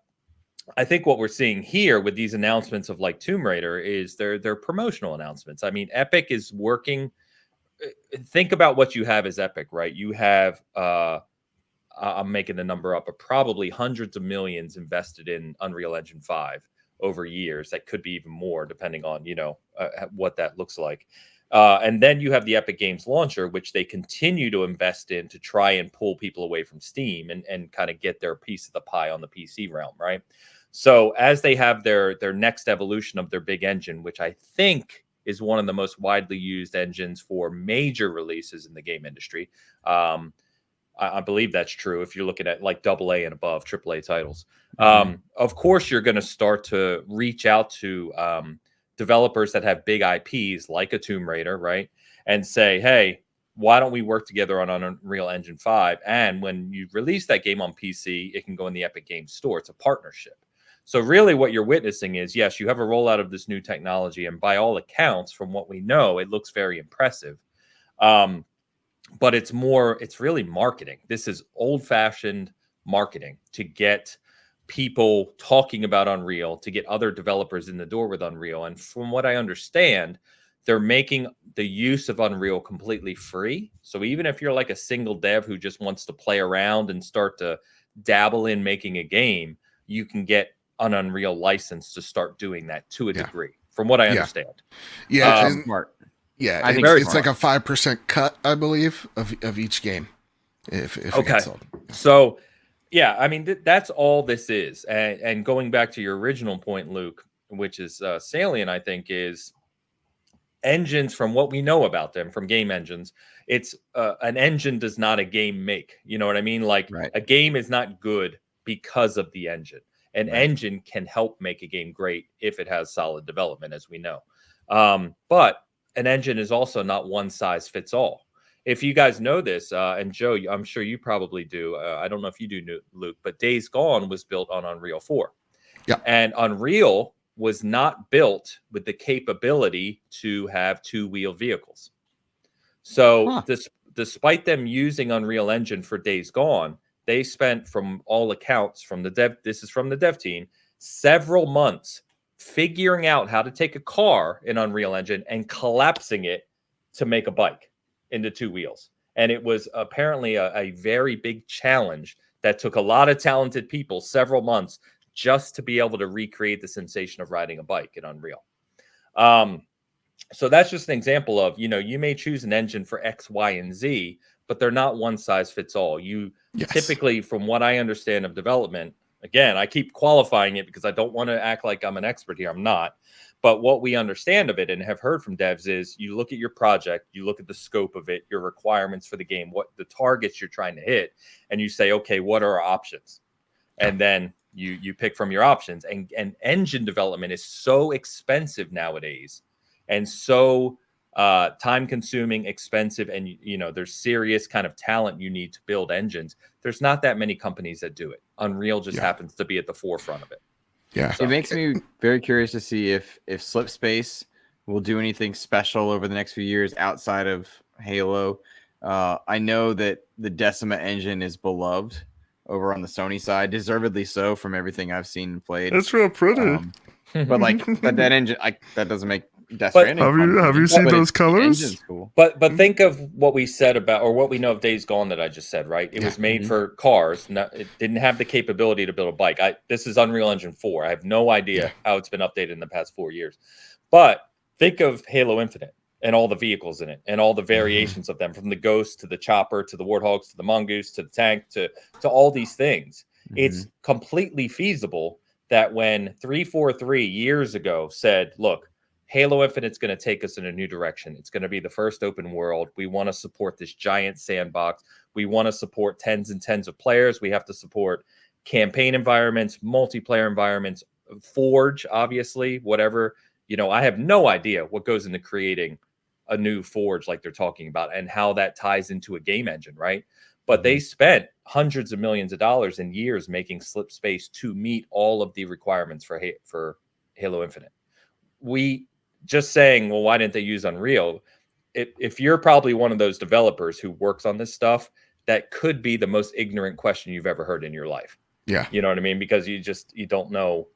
I think what we're seeing here with these announcements of like Tomb Raider is they're promotional announcements. I mean, Epic is working. Think about what you have as Epic, right? You have, I'm making the number up, but probably hundreds of millions invested in Unreal Engine 5 over years. That could be even more, depending on, you know, what that looks like. And then you have the Epic Games launcher, which they continue to invest in to try and pull people away from Steam and kind of get their piece of the pie on the PC realm, right? So as they have their next evolution of their big engine, which I think is one of the most widely used engines for major releases in the game industry. I believe that's true if you're looking at like AA and above AAA titles. Of course, you're going to start to reach out to developers that have big IPs like a Tomb Raider, right? And say, hey, why don't we work together on Unreal Engine 5? And when you release that game on PC, it can go in the Epic Games Store. It's a partnership. So really what you're witnessing is, yes, you have a rollout of this new technology, and by all accounts, from what we know, it looks very impressive. But it's really marketing. This is old-fashioned marketing to get people talking about Unreal, to get other developers in the door with Unreal. And from what I understand, they're making the use of Unreal completely free. So even if you're like a single dev who just wants to play around and start to dabble in making a game, you can get an Unreal license to start doing that to a degree, from what I understand. Yeah, smart. Yeah, I think it's like a 5% cut, I believe, of each game. If it gets sold. So, yeah, I mean, that's all this is. And going back to your original point, Luke, which is salient, I think, is engines, from what we know about them, from game engines, it's an engine does not a game make. You know what I mean? Like, a game is not good because of the engine. An engine can help make a game great if it has solid development, as we know. But an engine is also not one size fits all. if you guys know this, and Joe, I'm sure you probably do. I don't know if you do, Luke, but Days Gone was built on Unreal 4. Yeah. And Unreal was not built with the capability to have two-wheel vehicles. So despite them using Unreal Engine for Days Gone, they spent, from all accounts, this is from the dev team, several months figuring out how to take a car in Unreal Engine and collapsing it to make a bike into two wheels. And it was apparently a very big challenge that took a lot of talented people several months just to be able to recreate the sensation of riding a bike in Unreal. So that's just an example of, you may choose an engine for X, Y, and Z, but they're not one size fits all. Typically, from what I understand of development, again, I keep qualifying it because I don't want to act like I'm an expert here. I'm not. But what we understand of it and have heard from devs is you look at your project, you look at the scope of it, your requirements for the game, what the targets you're trying to hit, and you say, okay, what are our options? And then you pick from your options. And engine development is so expensive nowadays and so time consuming, expensive, and there's serious kind of talent you need to build engines. There's not that many companies that do it. Unreal just happens to be at the forefront of it. Yeah. So, it makes me very curious to see if Slipspace will do anything special over the next few years outside of Halo. I know that the Decima engine is beloved over on the Sony side, deservedly so from everything I've seen and played. It's real pretty. But that engine, that doesn't make Death Stranding. Have you seen those colors? Cool. But think of what we said about, or what we know of Days Gone that I just said, right? It was made for cars. It didn't have the capability to build a bike. This is Unreal Engine 4. I have no idea how it's been updated in the past 4 years. But think of Halo Infinite and all the vehicles in it and all the variations of them, from the Ghost to the Chopper to the Warthogs to the Mongoose to the tank to all these things. It's completely feasible that when 343 years ago said, look, Halo Infinite's going to take us in a new direction. It's going to be the first open world. We want to support this giant sandbox. We want to support tens and tens of players. We have to support campaign environments, multiplayer environments, Forge, obviously, whatever. I have no idea what goes into creating a new Forge like they're talking about and how that ties into a game engine, right? But they spent hundreds of millions of dollars in years making Slipspace to meet all of the requirements for Halo Infinite. We just saying, well, why didn't they use Unreal? If you're probably one of those developers who works on this stuff, that could be the most ignorant question you've ever heard in your life. Yeah. You know what I mean? Because you don't know,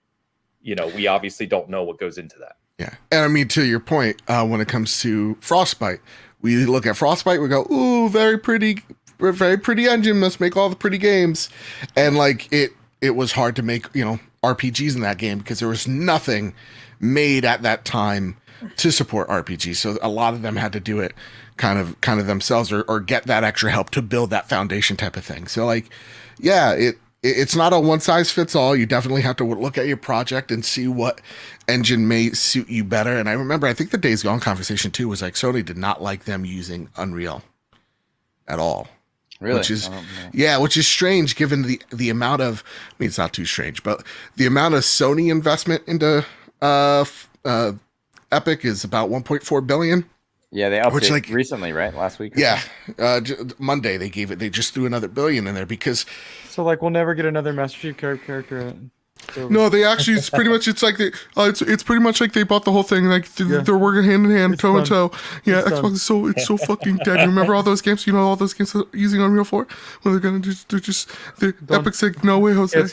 we obviously don't know what goes into that. Yeah. And I mean, to your point, when it comes to Frostbite, we look at Frostbite, we go, ooh, very pretty engine, must make all the pretty games. And it was hard to make, RPGs in that game because there was nothing made at that time to support RPGs. So a lot of them had to do it kind of themselves or get that extra help to build that foundation type of thing. So it's not a one size fits all. You definitely have to look at your project and see what engine may suit you better. And I think the Days Gone conversation too was Sony did not like them using Unreal at all. Really? Which is strange given the amount of, it's not too strange, but the amount of Sony investment into Epic is about 1.4 billion. Yeah, they upped it recently, right? Last week. Yeah, Monday they just threw another billion in there because. So we'll never get another Master Chief character. No, they actually. It's pretty much. It's like it's pretty much like they bought the whole thing. They're working hand in hand, toe in toe. Yeah, Xbox is so fucking dead. You remember all those games? All those games using Unreal 4? Well, Epic's like, no way, Jose.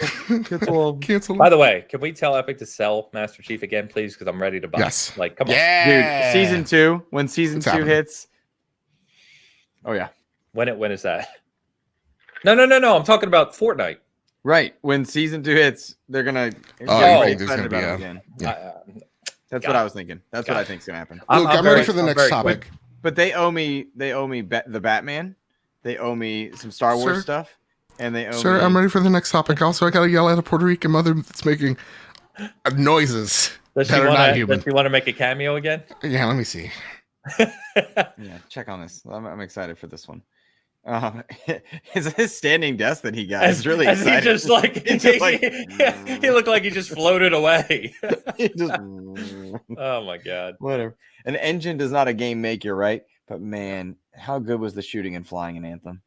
Cancel. By the way, can we tell Epic to sell Master Chief again, please? Because I'm ready to buy. Yes. Come on, dude. Season 2. When season 2 hits. Oh yeah. When is that? No. I'm talking about Fortnite. Right. When season 2 hits, they're gonna. There's gonna be again. That's what I was thinking. That's what I think is gonna happen. Luke, I'm ready for the next topic. But they owe me. The Batman. They owe me some Star Wars stuff, and they owe. Sir, I'm ready for the next topic. Also, I gotta yell at a Puerto Rican mother that's making noises that are not human. Does she want to make a cameo again? Yeah, let me see. Yeah, check on this. I'm excited for this one. His standing desk that he got is really exciting. He looked like he just floated away. Just, oh my god! Whatever. An engine does not a game make. You're right, But man, how good was the shooting and flying in Anthem?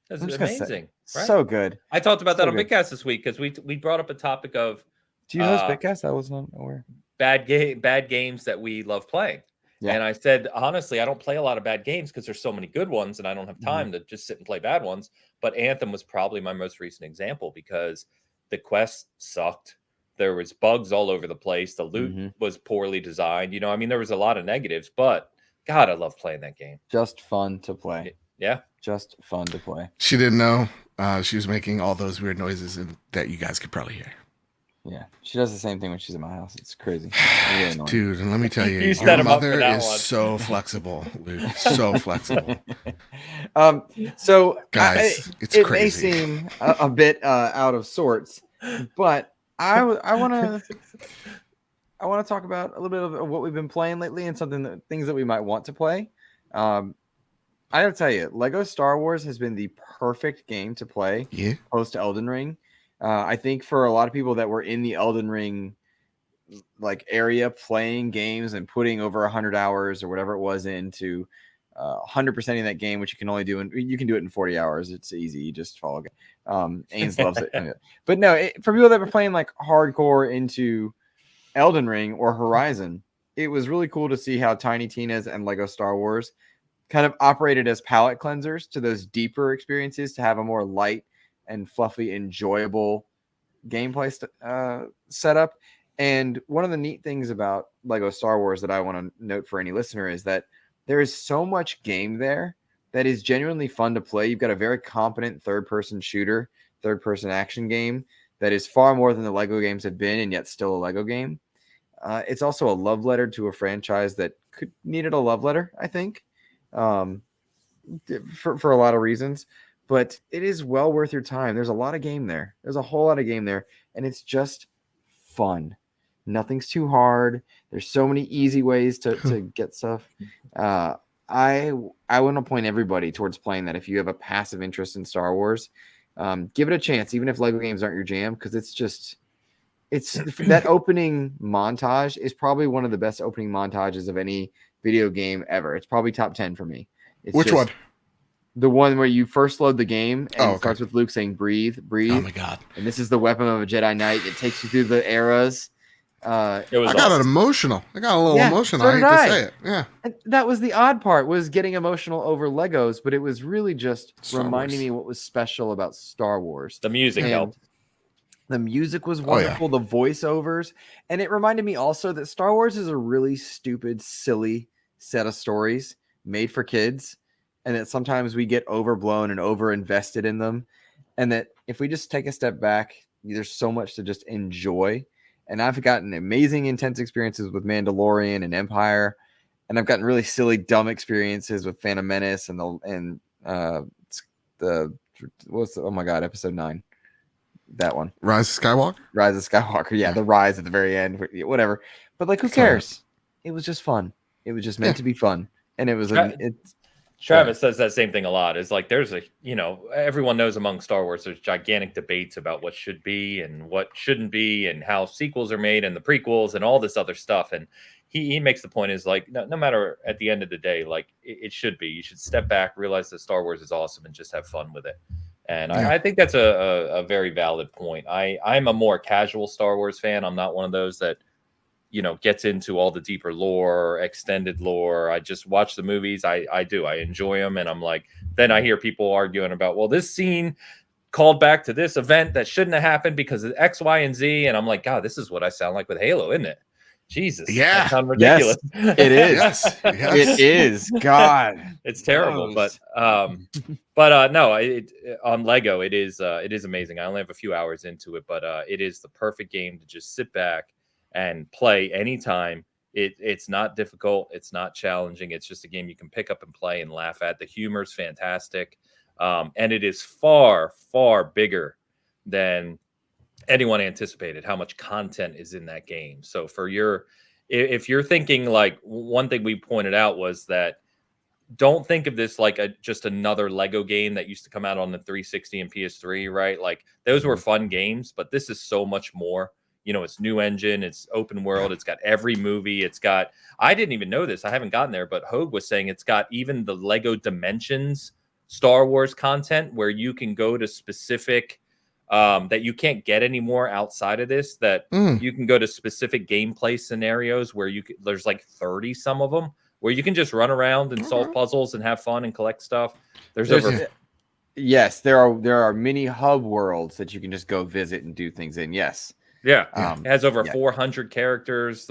That's amazing. Right? So good. I talked about that on Bigcast this week because we brought up a topic of. Do you host Bigcast? I was not aware. Bad games that we love playing. Yeah. And I said, honestly, I don't play a lot of bad games because there's so many good ones and I don't have time to just sit and play bad ones. But Anthem was probably my most recent example because the quest sucked. There was bugs all over the place. The loot was poorly designed. You know, I mean, there was a lot of negatives, but God, I love playing that game. Just fun to play. Yeah. Just fun to play. She didn't know she was making all those weird noises that you guys could probably hear. Yeah, she does the same thing when she's in my house. It's crazy. Really dude, and let me tell you, your mother is so flexible, Luke. So flexible. So guys, it's it crazy. May seem a bit out of sorts, but I want to talk about a little bit of what we've been playing lately and things that we might want to play. I gotta tell you, Lego Star Wars has been the perfect game to play post Elden Ring. I think for a lot of people that were in the Elden Ring like area playing games and putting over 100 hours or whatever it was into 100%ing that game, which you can only do you can do it in 40 hours. It's easy. You just follow it. Ains loves it. But no, for people that were playing like hardcore into Elden Ring or Horizon, it was really cool to see how Tiny Tina's and Lego Star Wars kind of operated as palate cleansers to those deeper experiences to have a more light and fluffy, enjoyable gameplay setup. And one of the neat things about Lego Star Wars that I want to note for any listener is that there is so much game there that is genuinely fun to play. You've got a very competent third-person shooter, third-person action game that is far more than the Lego games have been, and yet still a Lego game. It's also a love letter to a franchise that needed a love letter, I think, for a lot of reasons. But it is well worth your time. There's a lot of game there. There's a whole lot of game there, and it's just fun. Nothing's too hard. There's so many easy ways to get stuff. I want to point everybody towards playing that. If you have a passive interest in Star Wars, give it a chance, even if Lego games aren't your jam, because it's that opening montage is probably one of the best opening montages of any video game ever. It's probably top 10 for me. Which one? The one where you first load the game and it starts with Luke saying, breathe, breathe. Oh my God. And this is the weapon of a Jedi Knight. It takes you through the eras. I got emotional. I got a little emotional. I hate to say it. Yeah. And that was the odd part, was getting emotional over Legos, but it was really just reminding me what was special about Star Wars. The music helped. The music was wonderful, the voiceovers. And it reminded me also that Star Wars is a really stupid, silly set of stories made for kids. And that sometimes we get overblown and over-invested in them. And that if we just take a step back, there's so much to just enjoy. And I've gotten amazing, intense experiences with Mandalorian and Empire. And I've gotten really silly, dumb experiences with Phantom Menace and episode 9. That one. Rise of Skywalker? Yeah, the rise at the very end. Whatever. But like, who cares? It was just fun. It was just meant to be fun. And it was Travis says that same thing a lot. Is like there's everyone knows among Star Wars there's gigantic debates about what should be and what shouldn't be and how sequels are made and the prequels and all this other stuff. And he makes the point is like no matter at the end of the day, like it should be. You should step back, realize that Star Wars is awesome, and just have fun with it. And I think that's a very valid point. I'm a more casual Star Wars fan. I'm not one of those that gets into all the deeper lore, extended lore. I just watch the movies. I enjoy them. And I'm like, then I hear people arguing about, well, this scene called back to this event that shouldn't have happened because of X, Y, and Z. And I'm like, God, this is what I sound like with Halo, isn't it? Jesus. Yeah. I sound ridiculous. Yes, it is. Yes. It is. God. It's terrible. Gross. But no, on Lego, it is amazing. I only have a few hours into it, but it is the perfect game to just sit back and play anytime. It's not difficult. It's not challenging. It's just a game you can pick up and play and laugh at. The humor is fantastic. And it is far, far bigger than anyone anticipated how much content is in that game. So if you're thinking, like, one thing we pointed out was that don't think of this like just another Lego game that used to come out on the 360 and PS3, right? Like those were fun games, but this is so much more. It's new engine, it's open world, it's got every movie, it's got, I didn't even know this, I haven't gotten there, but Hogue was saying it's got even the Lego Dimensions Star Wars content where you can go to specific that you can't get anymore outside of this, that you can go to specific gameplay scenarios where there's like 30 some of them where you can just run around and solve puzzles and have fun and collect stuff. Yes, there are mini hub worlds that you can just go visit and do things in. Yes. Yeah. It has over 400 characters,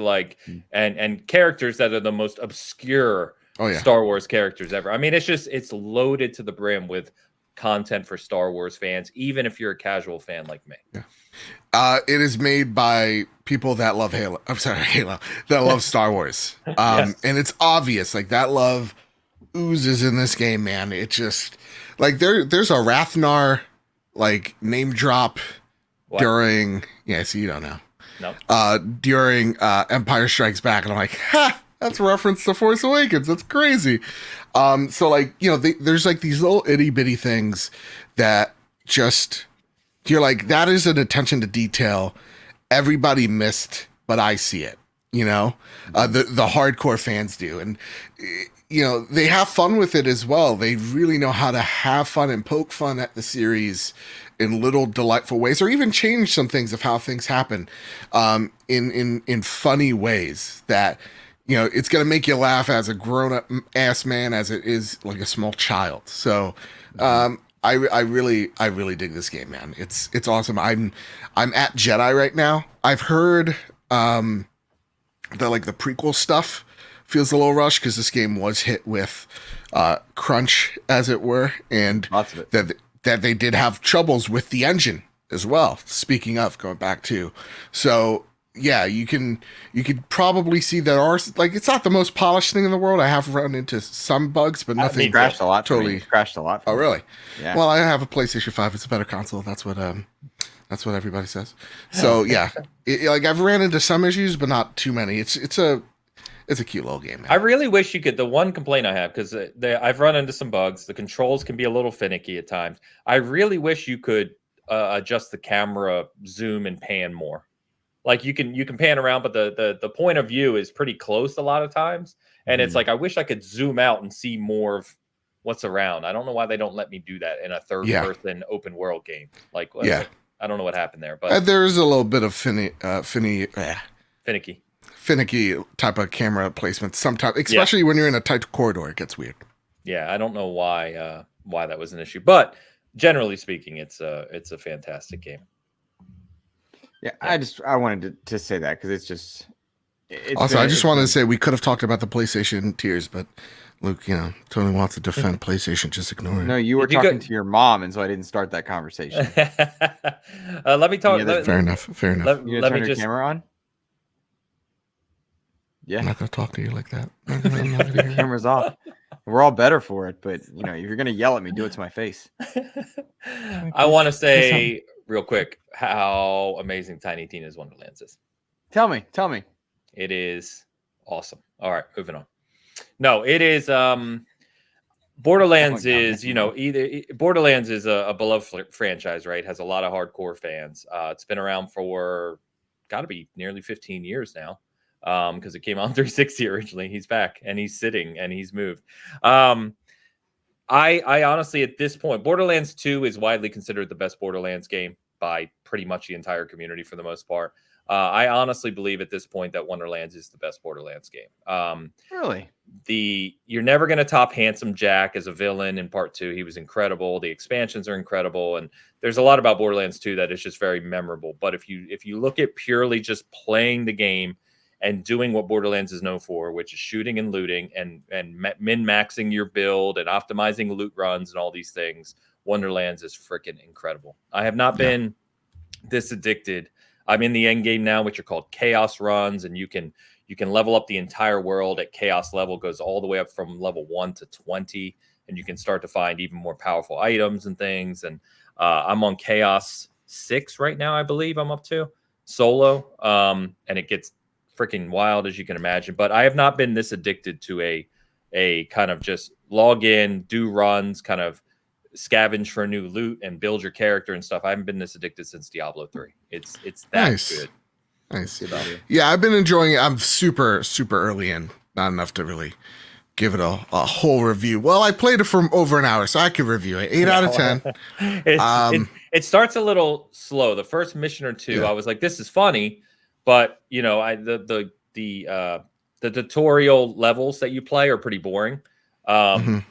and characters that are the most obscure Star Wars characters ever. I mean, it's loaded to the brim with content for Star Wars fans, even if you're a casual fan like me. Yeah. It is made by people that love Halo. I'm sorry, Halo, that love Star Wars. And it's obvious, like that love oozes in this game, man. It just like there's a Rathnar like name drop during so you don't know. No. During Empire Strikes Back, and I'm like, that's a reference to Force Awakens. That's crazy. So like, there's like these little itty bitty things that just, you're like, that is an attention to detail everybody missed, but I see it, the hardcore fans do. And, they have fun with it as well. They really know how to have fun and poke fun at the series in little delightful ways, or even change some things of how things happen, in funny ways that, it's going to make you laugh as a grown-up ass man as it is like a small child. So I really dig this game, man. It's awesome. I'm at Jedi right now. I've heard the prequel stuff feels a little rushed because this game was hit with crunch, as it were, and lots of it. That they did have troubles with the engine as well. Speaking of going back to, so yeah, you could probably see that it's not the most polished thing in the world. I have run into some bugs, but nothing crashed a lot. Totally crashed a lot. Oh, really? Yeah. Well, I have a PlayStation 5. It's a better console. That's what everybody says. So yeah, I've ran into some issues, but not too many. It's a cute little game, man. I really wish you could. The one complaint I have, because I've run into some bugs. The controls can be a little finicky at times. I really wish you could adjust the camera zoom and pan more. Like you can pan around, but the point of view is pretty close a lot of times. And it's like, I wish I could zoom out and see more of what's around. I don't know why they don't let me do that in a third person open world game. I don't know what happened there, but there is a little bit of finicky type of camera placement sometimes, especially when you're in a tight corridor. It gets weird. Yeah, I don't know why that was an issue, but generally speaking, it's a fantastic game. Yeah, I wanted to say that because it's also, I just wanted to say we could have talked about the PlayStation tiers, but Luke, Tony wants to defend PlayStation. Just ignore it. No, you were talking to your mom, and so I didn't start that conversation. Let me talk. Fair enough. Let me turn your camera on. Yeah, I'm not gonna talk to you like that. Camera's off. We're all better for it, but if you're gonna yell at me, do it to my face. I want to say real quick how amazing Tiny Tina's Wonderlands is. Tell me. It is awesome. All right, moving on. No, it is. Borderlands is, Borderlands is a beloved franchise, right? Has a lot of hardcore fans. It's been around for got to be nearly 15 years now. Because it came out on 360 originally. He's back and he's sitting and he's moved. I honestly, at this point, Borderlands 2 is widely considered the best Borderlands game by pretty much the entire community for the most part. I honestly believe at this point that Wonderlands is the best Borderlands game. Really? You're never going to top Handsome Jack as a villain in part 2. He was incredible. The expansions are incredible. And there's a lot about Borderlands 2 that is just very memorable. But if you look at purely just playing the game and doing what Borderlands is known for, which is shooting and looting and min-maxing your build and optimizing loot runs and all these things, Wonderlands is freaking incredible. I have not been this addicted. I'm in the end game now, which are called chaos runs, and you can level up the entire world at chaos level, goes all the way up from level 1 to 20, and you can start to find even more powerful items and things. And I'm on chaos 6 right now, I believe I'm up to solo, and it gets freaking wild, as you can imagine. But I have not been this addicted to a kind of just log in, do runs, kind of scavenge for new loot and build your character and stuff. I haven't been this addicted since Diablo 3. It's that good. Nice. Yeah, I've been enjoying it. I'm super, super early in. Not enough to really give it a whole review. Well, I played it for over an hour, so I could review it. 8 out of 10. It starts a little slow. The first mission or two, I was like, this is funny, but the tutorial levels that you play are pretty boring. The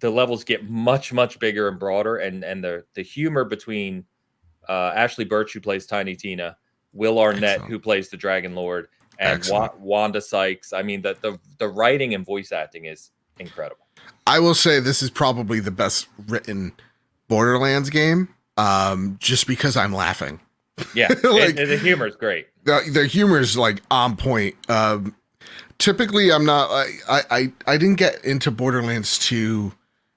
levels get much bigger and broader, and the humor between Ashley Birch, who plays Tiny Tina, Will Arnett, who plays the Dragon Lord, and Wanda Sykes. I mean, the writing and voice acting is incredible. I will say this is probably the best written Borderlands game, just because I'm laughing. Yeah, the humor is great. The humor is like on point. Typically, I'm not. I didn't get into Borderlands 2,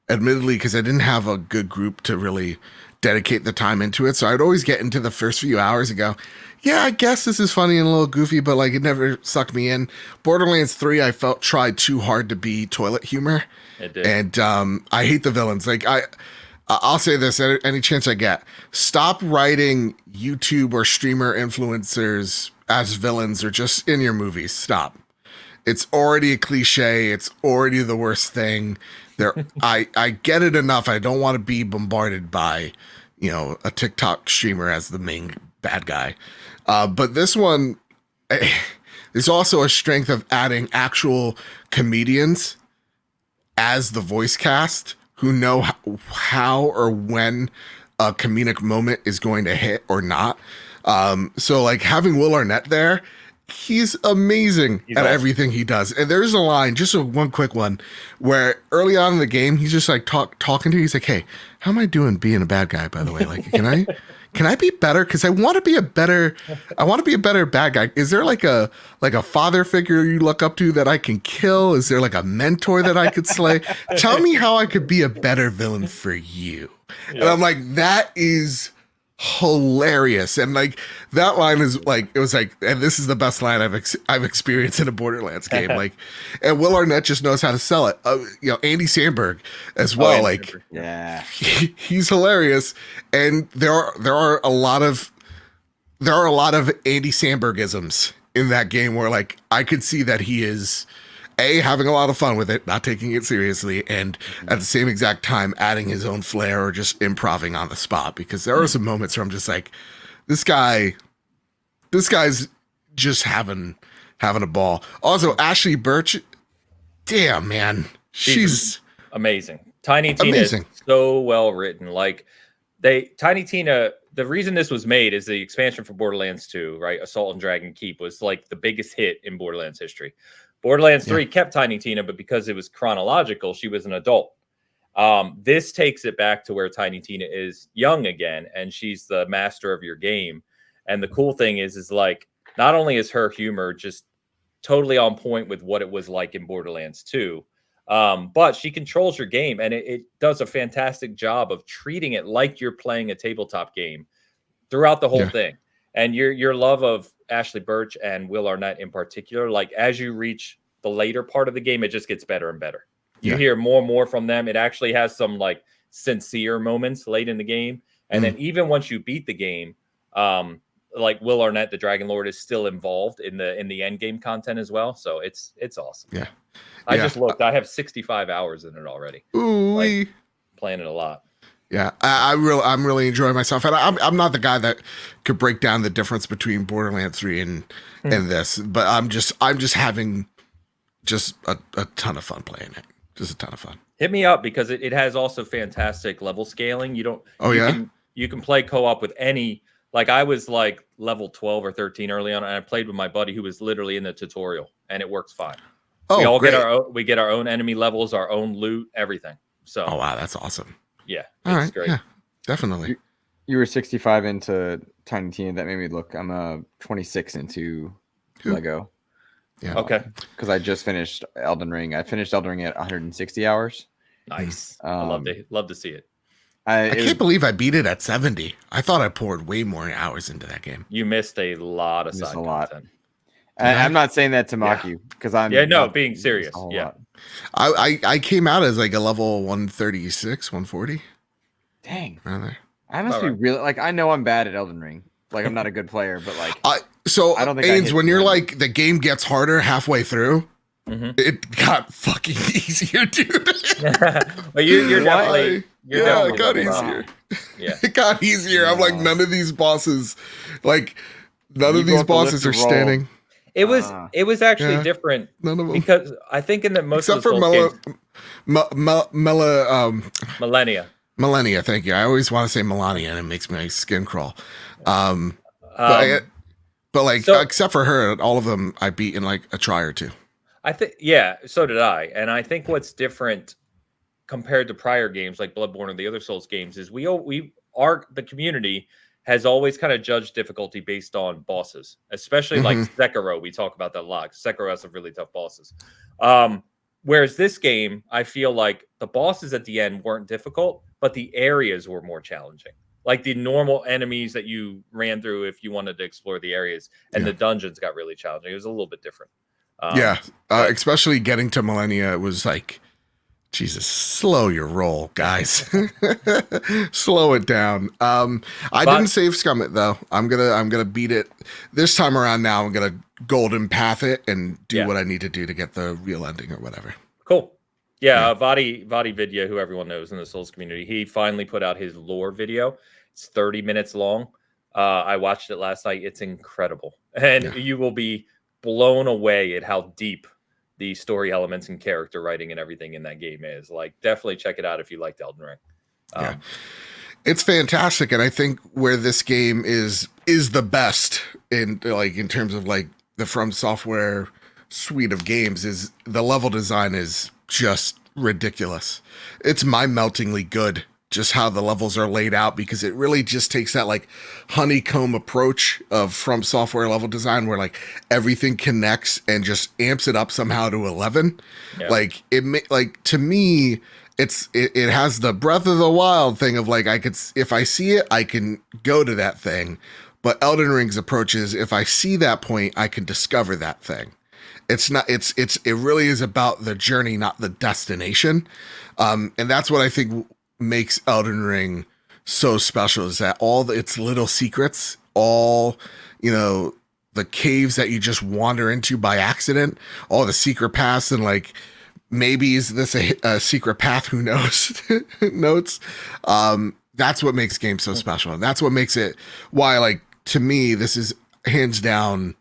admittedly, because I didn't have a good group to really dedicate the time into it. So I'd always get into the first few hours and go, yeah, I guess this is funny and a little goofy, but like it never sucked me in. Borderlands 3, I felt tried too hard to be toilet humor. It did. And I hate the villains. Like I'll say this any chance I get. Stop writing YouTube or streamer influencers as villains or just in your movies. Stop. It's already a cliche. It's already the worst thing. I get it enough. I don't want to be bombarded by, a TikTok streamer as the main bad guy. But this one, there's also a strength of adding actual comedians as the voice cast who know how or when a comedic moment is going to hit or not. So like having Will Arnett there, he's amazing at everything he does. And there's a line, just one quick one, where early on in the game, he's just like talking to you. He's like, hey, how am I doing being a bad guy, by the way? Like, can I be better? Because I want to be a better bad guy. Is there like a father figure you look up to that I can kill? Is there like a mentor that I could slay? Tell me how I could be a better villain for you. Yeah. And I'm like, that is hilarious. And like that line is like, it was like, and this is the best line I've experienced in a Borderlands game. Like, and Will Arnett just knows how to sell it. Andy Samberg as well. He's hilarious. And there are a lot of Andy Sambergisms in that game where like I could see that he is having a lot of fun with it, not taking it seriously, and at the same exact time adding his own flair or just improvising on the spot. Because there are some moments where I'm just like, this guy's just having a ball. Also, Ashley Birch, damn man, she's amazing. Tiny Tina is so well written. Like Tiny Tina. The reason this was made is the expansion for Borderlands 2, right? Assault on Dragon Keep was like the biggest hit in Borderlands history. Borderlands 3 kept Tiny Tina, but because it was chronological, she was an adult. This takes it back to where Tiny Tina is young again, and she's the master of your game. And the cool thing is like, not only is her humor just totally on point with what it was like in Borderlands 2, but she controls your game, and it does a fantastic job of treating it like you're playing a tabletop game throughout the whole thing. And your love of Ashley Birch and Will Arnett in particular, like as you reach the later part of the game, it just gets better and better. You hear more and more from them. It actually has some like sincere moments late in the game. And then even once you beat the game, like Will Arnett, the Dragon Lord, is still involved in the end game content as well. So it's awesome. Yeah. I just looked. I have 65 hours in it already. Ooh, like, playing it a lot. Yeah, I'm really enjoying myself, and I'm not the guy that could break down the difference between Borderlands 3 and this, but I'm just having just a ton of fun playing it. Just a ton of fun. Hit me up because it has also fantastic level scaling. You can play co-op with any. Like I was like level 12 or 13 early on, and I played with my buddy who was literally in the tutorial, and it works fine. Oh, we all great. get our own enemy levels, our own loot, everything. So oh wow, that's awesome. Yeah, all right, great. Yeah, definitely. You were 65 into Tiny Tina. That made me look. I'm 26 into Lego. Yeah. Okay. Because I just finished Elden Ring. I finished Elden Ring at 160 hours. Nice. I love to see it. I can't believe I beat it at 70. I thought I poured way more hours into that game. You missed a lot of side content. I'm not saying that to mock you because I'm being serious. Yeah. I came out as like a level 136, 140. Dang. Around there. I must be really like, I know I'm bad at Elden Ring. Like I'm not a good player, but like So, Ains, when you're like, the game gets harder halfway through, it got fucking easier, dude. Well, you're definitely... it got easier. Yeah. It got easier. I'm like, none of these bosses are standing. It was actually different. None of them. Because I think in the most except of the Millennia. Millennia, thank you. I always want to say Melania and it makes my skin crawl. But except for her, all of them I beat in like a try or two. I think so did I. And I think what's different compared to prior games like Bloodborne or the other Souls games is the community has always kind of judged difficulty based on bosses, especially like Sekiro. We talk about that a lot. Sekiro has some really tough bosses. Whereas this game, I feel like the bosses at the end weren't difficult, but the areas were more challenging. Like the normal enemies that you ran through if you wanted to explore the areas, and the dungeons got really challenging. It was a little bit different. Especially getting to Millennia was like, Jesus, slow your roll, guys. Slow it down. I didn't save scum it though. I'm gonna beat it this time around. Now I'm gonna golden path it and do what I need to do to get the real ending or whatever. Cool. Vadi Vidya, who everyone knows in the Souls community, he finally put out his lore video. It's 30 minutes long. I watched it last night. It's incredible, and you will be blown away at how deep the story elements and character writing and everything in that game is. Like, definitely check it out if you liked Elden Ring. It's fantastic, and I think where this game is the best in terms of like the From Software suite of games is the level design is just ridiculous. It's mind-meltingly good, just how the levels are laid out, because it really just takes that like honeycomb approach of From Software level design where like everything connects and just amps it up somehow to 11. Like to me, it has the Breath of the Wild thing of like, if I see it, I can go to that thing. But Elden Ring's approach is if I see that point, I can discover that thing. It really is about the journey, not the destination. And that's what I think makes Elden Ring so special, is that all its little secrets, all, the caves that you just wander into by accident, all the secret paths, and like, maybe is this a secret path? Who knows? Notes. That's what makes games so special. And that's what makes it why, like, to me, this is hands down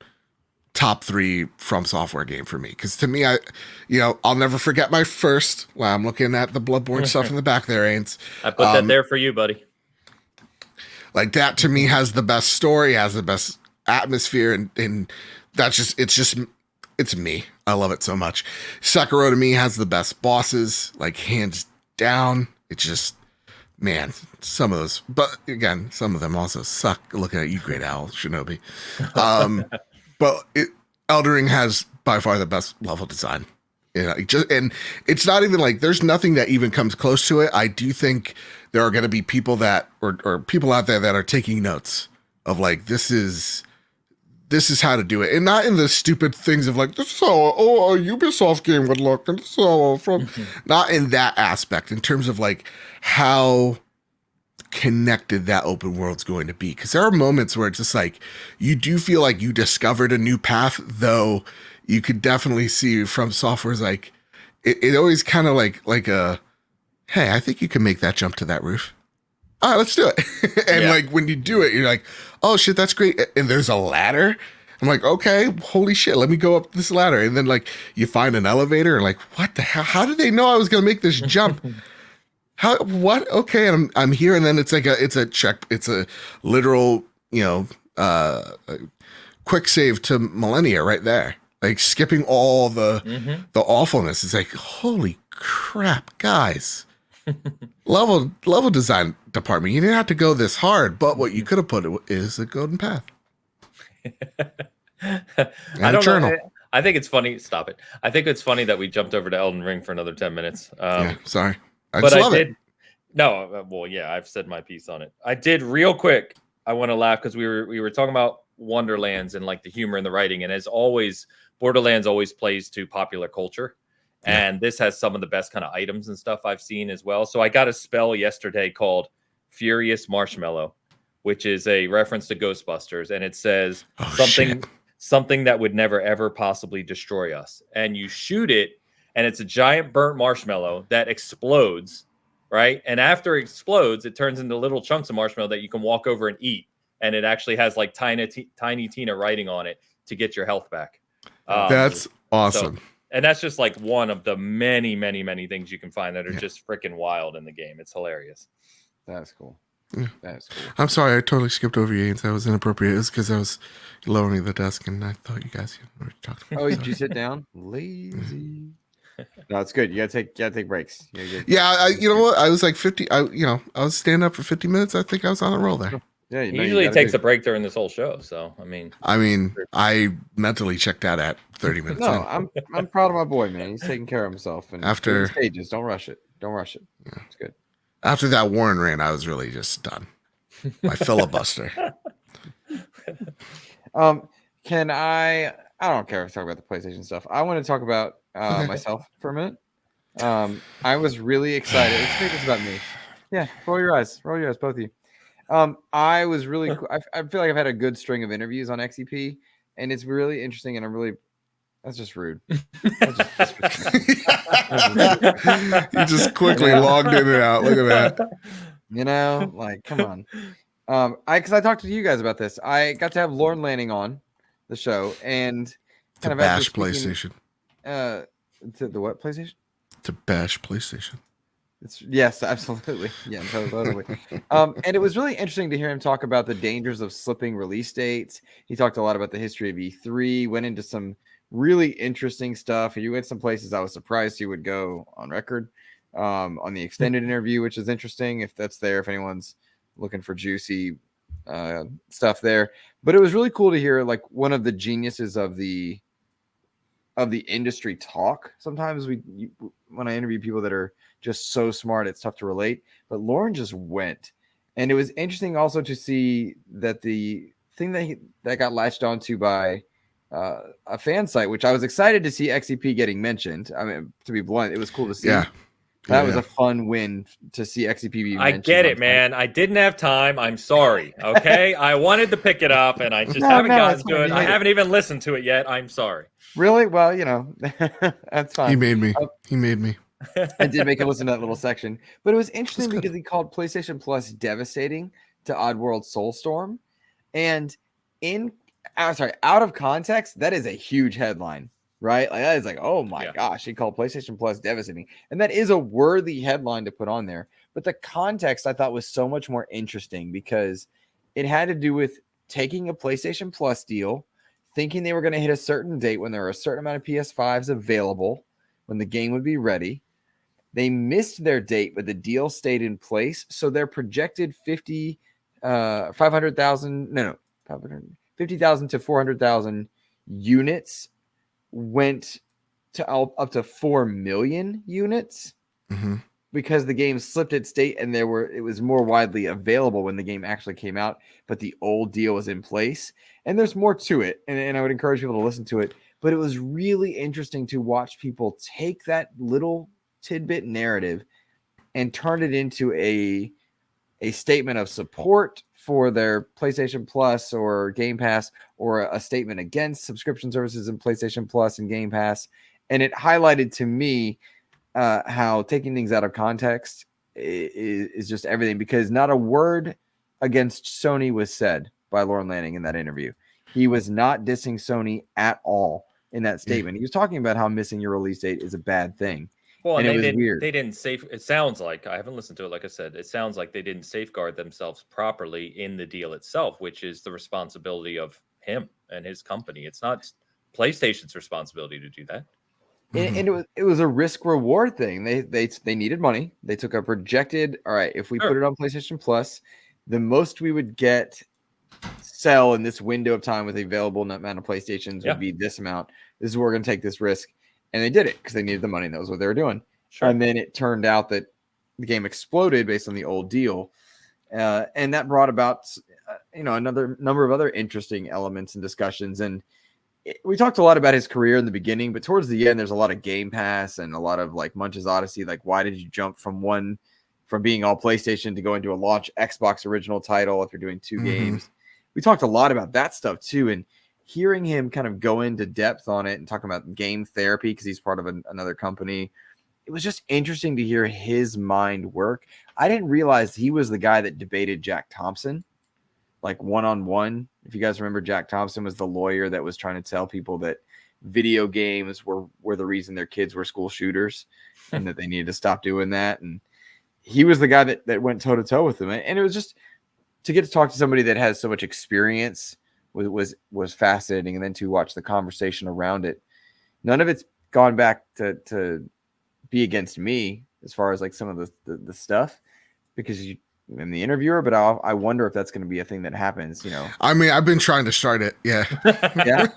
top 3 From Software game for me. Because to me, I'll never forget my first. Well, I'm looking at the Bloodborne stuff in the back there, Ains. I put that there for you, buddy. Like, that to me has the best story, has the best atmosphere, and that's it's me. I love it so much. Sekiro to me has the best bosses, like hands down. It's just, man, some of those, but again, some of them also suck. Looking at you, Great Owl Shinobi. But Elden Ring has by far the best level design. And it's not even like there's nothing that even comes close to it. I do think there are going to be people that or people out there that are taking notes of like, this is how to do it, and not in the stupid things of like, this is how a Ubisoft game would look, and so from not in that aspect, in terms of like how connected that open world's going to be. Because there are moments where it's just like you do feel like you discovered a new path, though you could definitely see From Software's like it always kind of like a, hey, I think you can make that jump to that roof. All right, let's do it. And like when you do it, you're like, oh shit, that's great. And there's a ladder. I'm like, okay, holy shit, let me go up this ladder. And then like you find an elevator and like, what the hell? How did they know I was gonna make this jump? How, what? Okay, and I'm here, and then it's a literal, quick save to Millennia right there. Like skipping all the awfulness. It's like, holy crap, guys. level design department. You didn't have to go this hard, but what you could have put is a golden path. I don't know. I think it's funny. Stop it. I think it's funny that we jumped over to Elden Ring for another 10 minutes. Sorry. I did. No, well, yeah, I've said my piece on it. I did real quick. I want to laugh because we were talking about Wonderlands and like the humor and the writing, and as always, Borderlands always plays to popular culture, and this has some of the best kind of items and stuff I've seen as well. So I got a spell yesterday called Furious Marshmallow, which is a reference to Ghostbusters, and it says shit. something that would never ever possibly destroy us. And you shoot it, and it's a giant burnt marshmallow that explodes, right? And after it explodes, it turns into little chunks of marshmallow that you can walk over and eat. And it actually has like tiny Tina writing on it to get your health back. That's awesome. And that's just like one of the many, many, many things you can find that are just freaking wild in the game. It's hilarious. That's cool. That's cool. I'm sorry, I totally skipped over you. That was inappropriate. It was because I was lowering the desk and I thought you guys were talking. Oh, did you sit down? Lazy. No, it's good. You gotta take breaks. Yeah, you know what? I was like 50. I was standing up for 50 minutes. I think I was on a roll there. Yeah, he usually takes a break during this whole show. So I mean, I mentally checked out at 30 minutes. No, I'm proud of my boy, man. He's taking care of himself. And after stages, don't rush it. Yeah, it's good. After that Warren rant, I was really just done. My filibuster. Can I don't care if I talk about the PlayStation stuff. I want to talk about myself for a minute. I was really excited. Let's make this about me. Yeah, roll your eyes, both of you. I was really cool. I feel like I've had a good string of interviews on XEP, and it's really interesting. And that's just rude. That's you just quickly logged in and out. Look at that. Like, come on. Because I talked to you guys about this. I got to have Lauren Lanning on the show, and kind of bash PlayStation. To the what PlayStation? To bash PlayStation. Yes, absolutely. Yeah, totally. And it was really interesting to hear him talk about the dangers of slipping release dates. He talked a lot about the history of E3, went into some really interesting stuff. He went some places I was surprised he would go on record on the extended interview, which is interesting if that's there, if anyone's looking for juicy stuff there. But it was really cool to hear like one of the geniuses of the industry talk. Sometimes when I interview people that are just so smart, it's tough to relate. But Lauren just went, and it was interesting also to see that the thing that got latched onto by a fan site, which I was excited to see XEP getting mentioned. I mean, to be blunt, it was cool to see. Yeah. That was a fun win to see XEP be mentioned. I get it, man. I didn't have time. I'm sorry. Okay. I wanted to pick it up and I just haven't gotten to it. I haven't even listened to it yet. I'm sorry. Really? Well, that's fine. He made me. I did make him listen to that little section. But it was interesting because he called PlayStation Plus devastating to Oddworld Soulstorm. And out of context, that is a huge headline. Right? Like that is like, oh my gosh, he called PlayStation Plus devastating. And that is a worthy headline to put on there. But the context I thought was so much more interesting because it had to do with taking a PlayStation Plus deal, thinking they were going to hit a certain date when there were a certain amount of PS5s available, when the game would be ready. They missed their date, but the deal stayed in place. So their projected 50,000 to 400,000 units went to up to 4 million units because the game slipped its date and it was more widely available when the game actually came out, but the old deal was in place. And there's more to it, and I would encourage people to listen to it. But it was really interesting to watch people take that little tidbit narrative and turn it into a statement of support for their PlayStation Plus or Game Pass, or a statement against subscription services in PlayStation Plus and Game Pass. And it highlighted to me how taking things out of context is just everything, because not a word against Sony was said by Lauren Lanning in that interview. He was not dissing Sony at all in that statement. He was talking about how missing your release date is a bad thing. Well, and they didn't it sounds like, I haven't listened to it, like I said, it sounds like they didn't safeguard themselves properly in the deal itself, which is the responsibility of him and his company. It's not PlayStation's responsibility to do that. And it was a risk reward thing. They needed money. They took a projected, all right, if we put it on PlayStation Plus, the most we would sell in this window of time with the available amount of PlayStations would be this amount. This is where we're going to take this risk. And they did it because they needed the money. That was what they were doing. Sure. And then it turned out that the game exploded based on the old deal. And that brought about, another number of other interesting elements and discussions. And we talked a lot about his career in the beginning, but towards the end, there's a lot of Game Pass and a lot of like Munch's Odyssey. Like, why did you jump from one from being all PlayStation to going to a launch Xbox original title if you're doing 2 games. We talked a lot about that stuff too, and hearing him kind of go into depth on it and talking about game therapy because he's part of another company. It was just interesting to hear his mind work. I didn't realize he was the guy that debated Jack Thompson, like one-on-one. If you guys remember, Jack Thompson was the lawyer that was trying to tell people that video games were the reason their kids were school shooters and that they needed to stop doing that. And he was the guy that went toe-to-toe with him. And it was just to get to talk to somebody that has so much experience was fascinating. And then to watch the conversation around it. None of it's gone back to be against me as far as like some of the stuff because I'm the interviewer, but I wonder if that's going to be a thing that happens, you know. I mean, I've been trying to start it. Yeah. Yeah,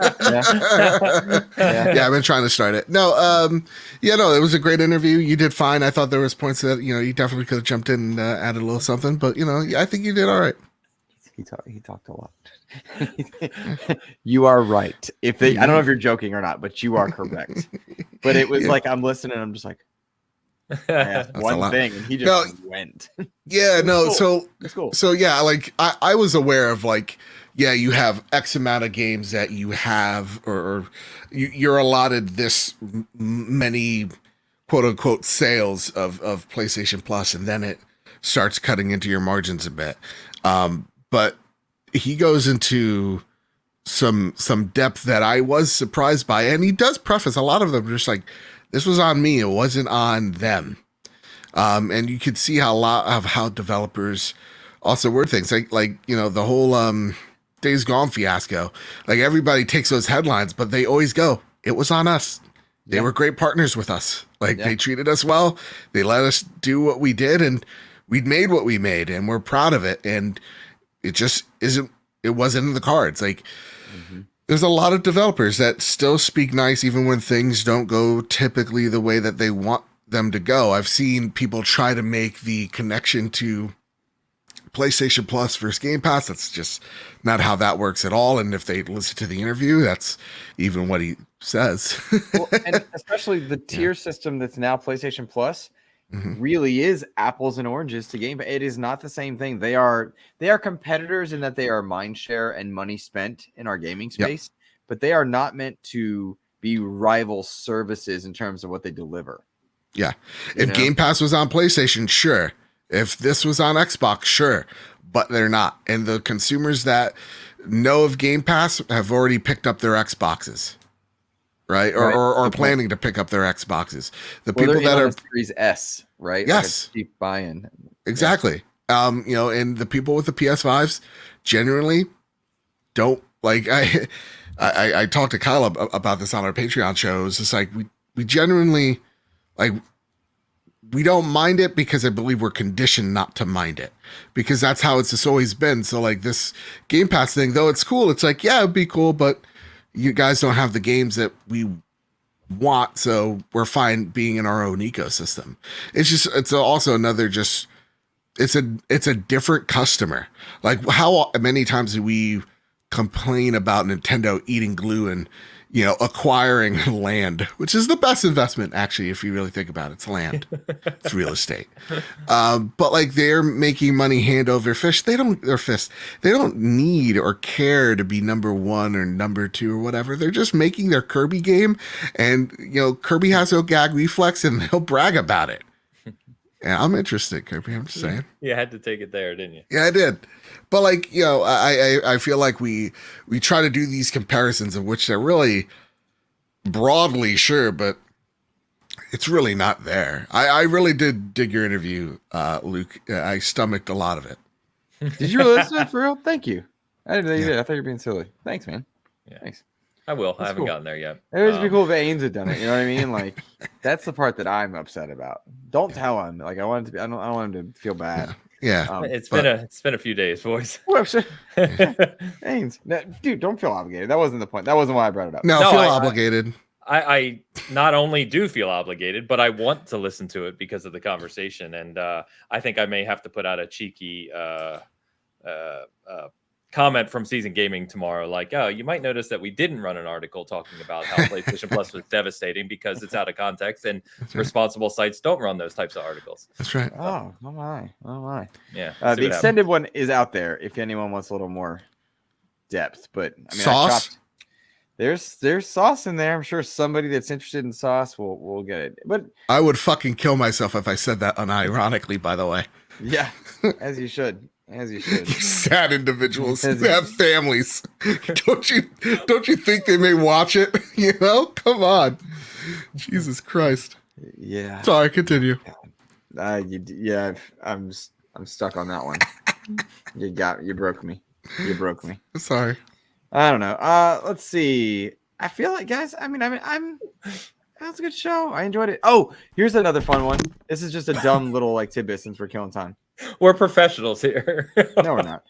I've been trying to start it. No, it was a great interview. You did fine. I thought there was points that, you definitely could have jumped in and added a little something, but I think you did all right. He talked a lot. You are right. I don't know if you're joking or not, but you are correct. But it was like I'm listening. I'm just like, one thing, and he just went. Yeah, no. Cool. Cool. So yeah, like I was aware of like, yeah, you have X amount of games that you have, or you're allotted this many quote unquote sales of PlayStation Plus, and then it starts cutting into your margins a bit. But he goes into some depth that I was surprised by, and he does preface a lot of them just like, this was on me, it wasn't on them. And you could see how a lot of how developers also word things like the whole Days Gone fiasco. Like everybody takes those headlines, but they always go, it was on us. They were great partners with us. Like they treated us well. They let us do what we did, and we'd made what we made, and we're proud of it. And it just it wasn't in the cards. Like there's a lot of developers that still speak nice even when things don't go typically the way that they want them to go. I've seen people try to make the connection to PlayStation Plus versus Game Pass. That's just not how that works at all. And if they listen to the interview, that's even what he says. Well, and especially the tier system that's now PlayStation Plus really is apples and oranges to Game Pass. It is not the same thing. They are competitors in that they are mind share and money spent in our gaming space, but they are not meant to be rival services in terms of what they deliver. Yeah. If Game Pass was on PlayStation, sure. If this was on Xbox, sure. But they're not. And the consumers that know of Game Pass have already picked up their Xboxes. Right? Or planning to pick up their Xboxes. The people that are Series S, right? Yes. Like keep buying. Exactly. And the people with the PS5s genuinely don't like I talked to Kyle about this on our Patreon shows. It's like we genuinely like we don't mind it because I believe we're conditioned not to mind it because that's how it's just always been. So like this Game Pass thing, though it's cool, it's like, yeah, it'd be cool, but you guys don't have the games that we want, so we're fine being in our own ecosystem. It's also another it's a different customer. Like how many times do we complain about Nintendo eating glue and acquiring land, which is the best investment actually if you really think about it. It's land. It's real estate. But like they're making money hand over fist. They don't need or care to be number one or number two or whatever. They're just making their Kirby game, and Kirby has no gag reflex and they'll brag about it. Yeah, I'm interested, Kirby. I'm just saying. You had to take it there, didn't you? Yeah, I did. But like, I feel like we try to do these comparisons of which they're really broadly sure, but it's really not there. I really did dig your interview, Luke. I stomached a lot of it. Did you really listen to it for real? Thank you. I didn't know you did. I thought you were being silly. Thanks, man. Yeah. Thanks. I will. I haven't gotten there yet. It would be cool if Ains had done it. You know what I mean? Like that's the part that I'm upset about. Don't tell him. Like I want him to be. I don't want him to feel bad. Yeah. It's been a few days, boys. Ains, dude, don't feel obligated. That wasn't the point. That wasn't why I brought it up. No, feel obligated. I not only do feel obligated, but I want to listen to it because of the conversation, and I think I may have to put out a cheeky comment from Season Gaming tomorrow, like, oh, you might notice that we didn't run an article talking about how PlayStation Plus was devastating because it's out of context, and responsible sites don't run those types of articles. That's right. Oh my. Yeah. The extended one is out there if anyone wants a little more depth. But I mean, sauce. There's sauce in there. I'm sure somebody that's interested in sauce will get it. But I would fucking kill myself if I said that unironically, by the way. Yeah, as you should. You sad individuals who have families. Don't you think they may watch it? You know? Come on. Jesus Christ. Yeah. Sorry, continue. Yeah, I'm stuck on that one. You broke me. Sorry. I don't know. Let's see. I feel like, guys, I mean, that's a good show. I enjoyed it. Oh, here's another fun one. This is just a dumb little like tidbit since we're killing time. We're professionals here. No, we're not.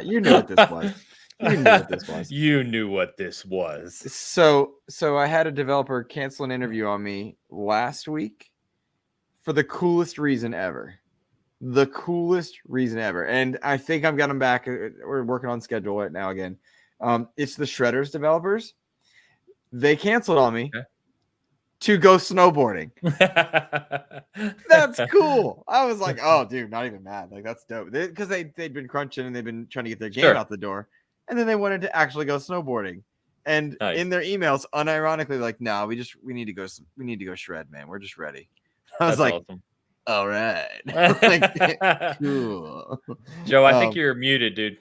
You knew what this was. You knew what this was. So I had a developer cancel an interview on me last week for the coolest reason ever. And I think I'm getting back. We're working on schedule right now again. It's the Shredders developers. They canceled on me to go snowboarding. That's cool. I was like, oh, dude, not even mad. Like, that's dope. Because they'd been crunching and they've been trying to get their game out the door. And then they wanted to actually go snowboarding. And in their emails, unironically, like, no, we need to go shred, man. We're just ready. I was like, awesome. All right. Like, cool. Joe, I think you're muted, dude.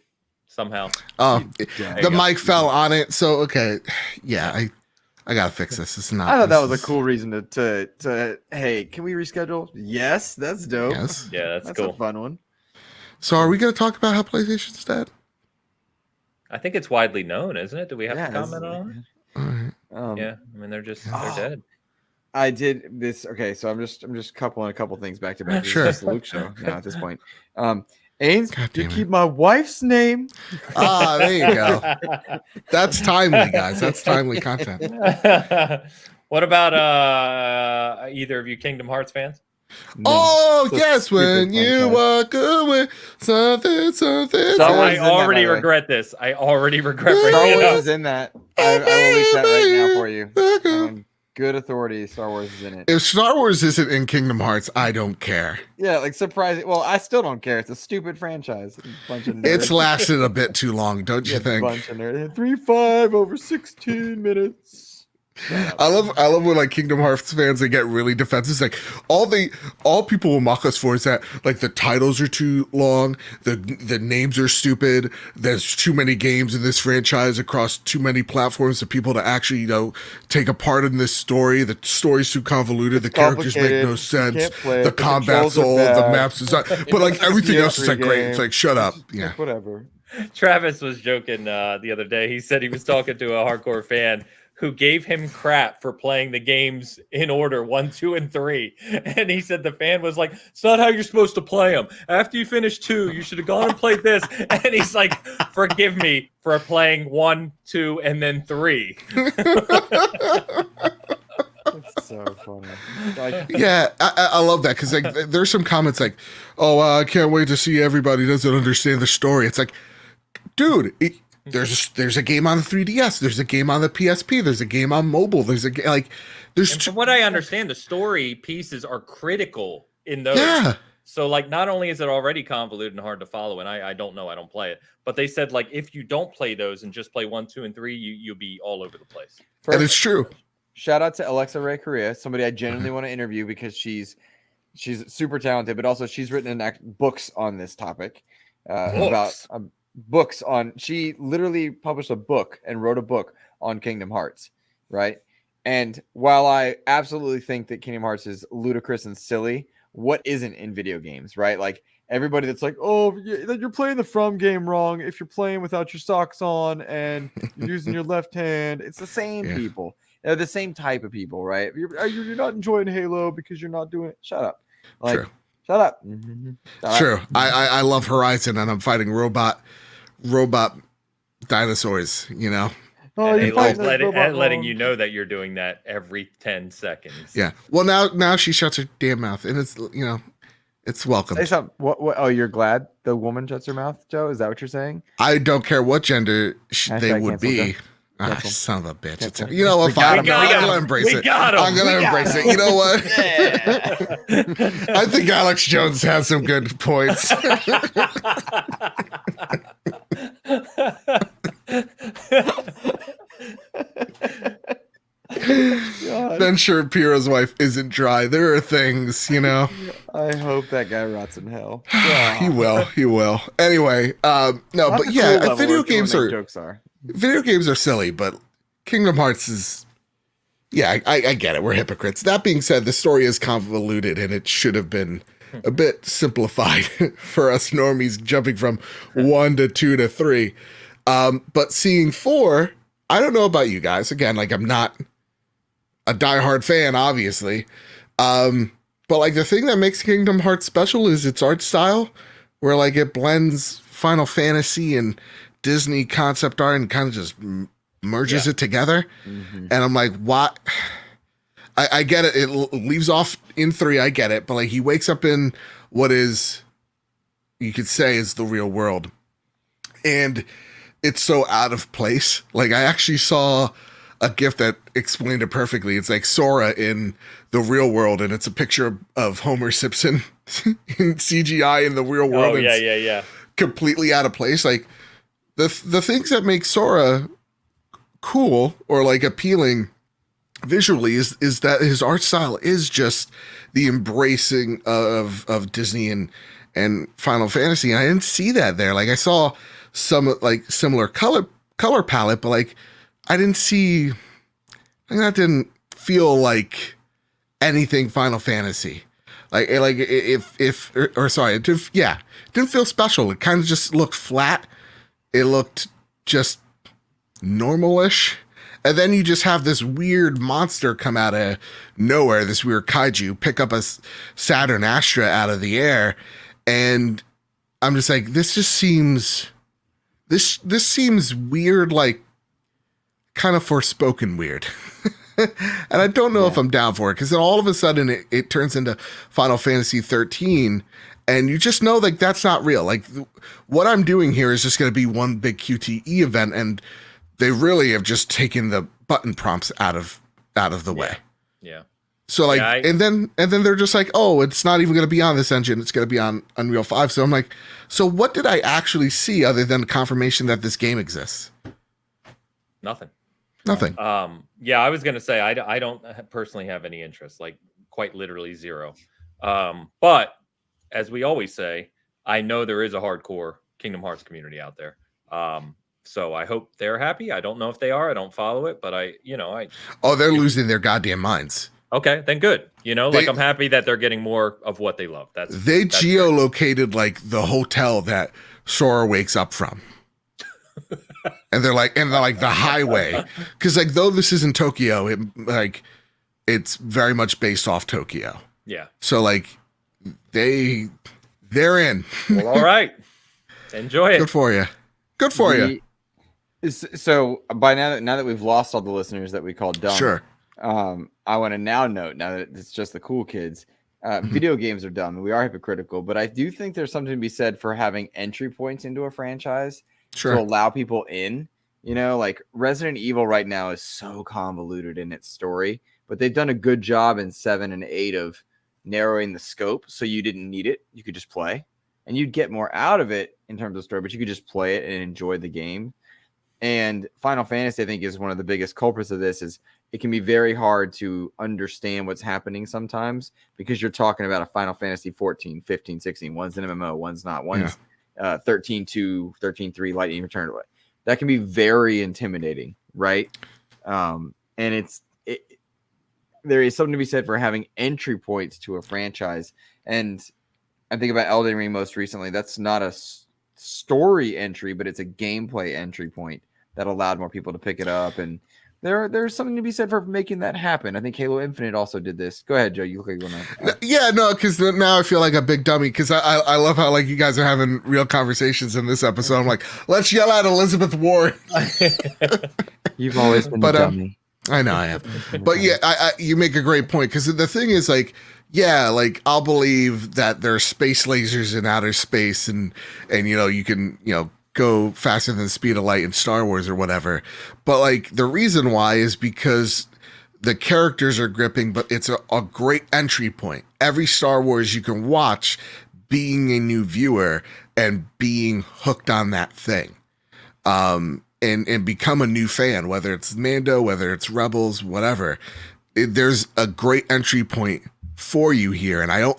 Somehow. Oh, the mic fell on it. So, okay. Yeah, I gotta fix this. It's not. I thought that was a cool reason to hey, can we reschedule? Yes, that's dope. Yes. Yeah, that's cool. A fun one. So, are we gonna talk about how PlayStation's dead? I think it's widely known, isn't it? Do we have to comment on it? All right. Yeah, I mean they're dead. I did this. Okay, so I'm just coupling a couple things back to back. Sure. It's the Luke show now at this point. Ains, do you keep my wife's name? There you go. That's timely, guys. That's timely content. What about either of you Kingdom Hearts fans? No. Oh, yes, when you walk away, something. I already regret this. I already regret Star Wars is in that. I will leak that right now for you. Good authority. Star Wars is in it. If Star Wars isn't in Kingdom Hearts, I don't care. Yeah, like surprising. Well, I still don't care. It's a stupid franchise. It's lasted a bit too long, don't you think? Bunch of nerds. 3-5 over 16 minutes. I love when like Kingdom Hearts fans, they get really defensive. It's like all people will mock us for is that like the titles are too long, the names are stupid, there's too many games in this franchise across too many platforms for people to actually, take a part in this story. The story's too convoluted, the characters make no sense, the combat's old, the maps is not, but like everything else is like great. It's like shut up. Yeah. Whatever. Travis was joking the other day. He said he was talking to a hardcore fan who gave him crap for playing the games in order 1, 2, and 3. And he said the fan was like, it's not how you're supposed to play them. After you finish 2, you should have gone and played this. And he's like, forgive me for playing 1, 2, and then 3. That's so funny. Yeah, I love that because like there's some comments like, oh, I can't wait to see everybody doesn't understand the story. It's like, dude, there's a game on the 3DS. There's a game on the PSP. There's a game on mobile. There's from what I understand, the story pieces are critical in those. Yeah. So like, not only is it already convoluted and hard to follow, and I don't know, I don't play it, but they said like if you don't play those and just play 1, 2, and 3, you'll be all over the place. And it's true. Shout out to Alexa Ray Correa, somebody I genuinely want to interview because she's super talented, but also she's written books on this topic about. Books on, she literally published a book and wrote a book on Kingdom Hearts, right? And while I absolutely think that Kingdom Hearts is ludicrous and silly, what isn't in video games, right? Like everybody that's like, oh, you're playing the From game wrong if you're playing without your socks on and you're using your left hand. It's the same people. They're the same type of people, right? You're not enjoying Halo because you're not doing it. Shut up. Like, true. Shut up. True. I love Horizon and I'm fighting robot dinosaurs, Oh, letting you know that you're doing that every 10 seconds. Yeah. Well, now she shuts her damn mouth, and it's It's welcome. Say something. What? Oh, you're glad the woman shuts her mouth, Joe? Is that what you're saying? I don't care what gender they would be. Son of a bitch. You know what? I'm going to embrace it. I'm going to embrace it. You know what? I think Alex Jones has some good points. Ben Shapiro's wife isn't dry. There are things, you know. I hope that guy rots in hell. He will. Anyway, no, but yeah, video games are silly, but Kingdom Hearts is, yeah, I get it. We're hypocrites. That being said, the story is convoluted and it should have been a bit simplified for us normies jumping from 1 to 2 to 3. But seeing 4, I don't know about you guys. Again, like I'm not a diehard fan, obviously. But like the thing that makes Kingdom Hearts special is its art style, where like it blends Final Fantasy and Disney concept art and kind of just merges it together. Mm-hmm. And I'm like, what? I get it. It leaves off in 3. I get it. But like he wakes up in what is, you could say, is the real world. And it's so out of place. Like I actually saw a GIF that explained it perfectly. It's like Sora in the real world, and it's a picture of Homer Simpson in CGI in the real world. Oh, yeah. Completely out of place. Like the things that make Sora cool or like appealing visually is that his art style is just the embracing of Disney and Final Fantasy. And I didn't see that there. Like I saw some like similar color palette, but like I didn't see, that didn't feel like anything Final Fantasy. It didn't feel special. It kind of just looked flat. It looked just normal-ish. And then you just have this weird monster come out of nowhere, this weird kaiju, pick up a Saturn Astra out of the air. And I'm just like, this seems weird, like kind of Forspoken weird. And I don't know if I'm down for it, because then all of a sudden it turns into Final Fantasy 13, and you just know like that's not real. Like what I'm doing here is just going to be one big QTE event, and they really have just taken the button prompts out of the way. Yeah. So like, and then they're just like, oh, it's not even going to be on this engine. It's going to be on Unreal 5. So I'm like, so what did I actually see other than confirmation that this game exists? Nothing. Yeah, I was going to say, I don't personally have any interest, like quite literally zero. But as we always say, I know there is a hardcore Kingdom Hearts community out there. So I hope they're happy. I don't know if they are. I don't follow it, but they're losing their goddamn minds. Okay, then good. I'm happy that they're getting more of what they love. That's geolocated like the hotel that Sora wakes up from. And they're like the highway, because like though this isn't Tokyo, it's very much based off Tokyo. Yeah. So like they're in. Well, all right. Enjoy it. Good for you. So by now that we've lost all the listeners that we called dumb, sure. I want to note now that it's just the cool kids. Video games are dumb and we are hypocritical, but I do think there's something to be said for having entry points into a franchise. Sure. To allow people in. Like Resident Evil right now is so convoluted in its story, but they've done a good job in 7 and 8 of narrowing the scope, so you didn't need it. You could just play, and you'd get more out of it in terms of story, but you could just play it and enjoy the game. And Final Fantasy, I think, is one of the biggest culprits of this. Is it can be very hard to understand what's happening sometimes because you're talking about a Final Fantasy 14, 15, 16. One's an MMO, one's not. One's 13.2, 13.3, Lightning Return. That can be very intimidating, right? And there is something to be said for having entry points to a franchise. And I think about Elden Ring most recently. That's not a story entry, but it's a gameplay entry point that allowed more people to pick it up. And there's something to be said for making that happen. I think Halo Infinite also did this. Go ahead, Joe. You look like you're going to. Yeah, no, because now I feel like a big dummy, because I love how like you guys are having real conversations in this episode. I'm like, let's yell at Elizabeth Warren. You've always been a dummy. I know I have, but yeah, you make a great point because the thing is like, yeah, like I'll believe that there are space lasers in outer space, and you can go faster than the speed of light in Star Wars or whatever, but like the reason why is because the characters are gripping, but it's a great entry point. Every Star Wars you can watch, being a new viewer and being hooked on that thing. And become a new fan, whether it's Mando, whether it's Rebels, whatever. There's a great entry point for you here. And I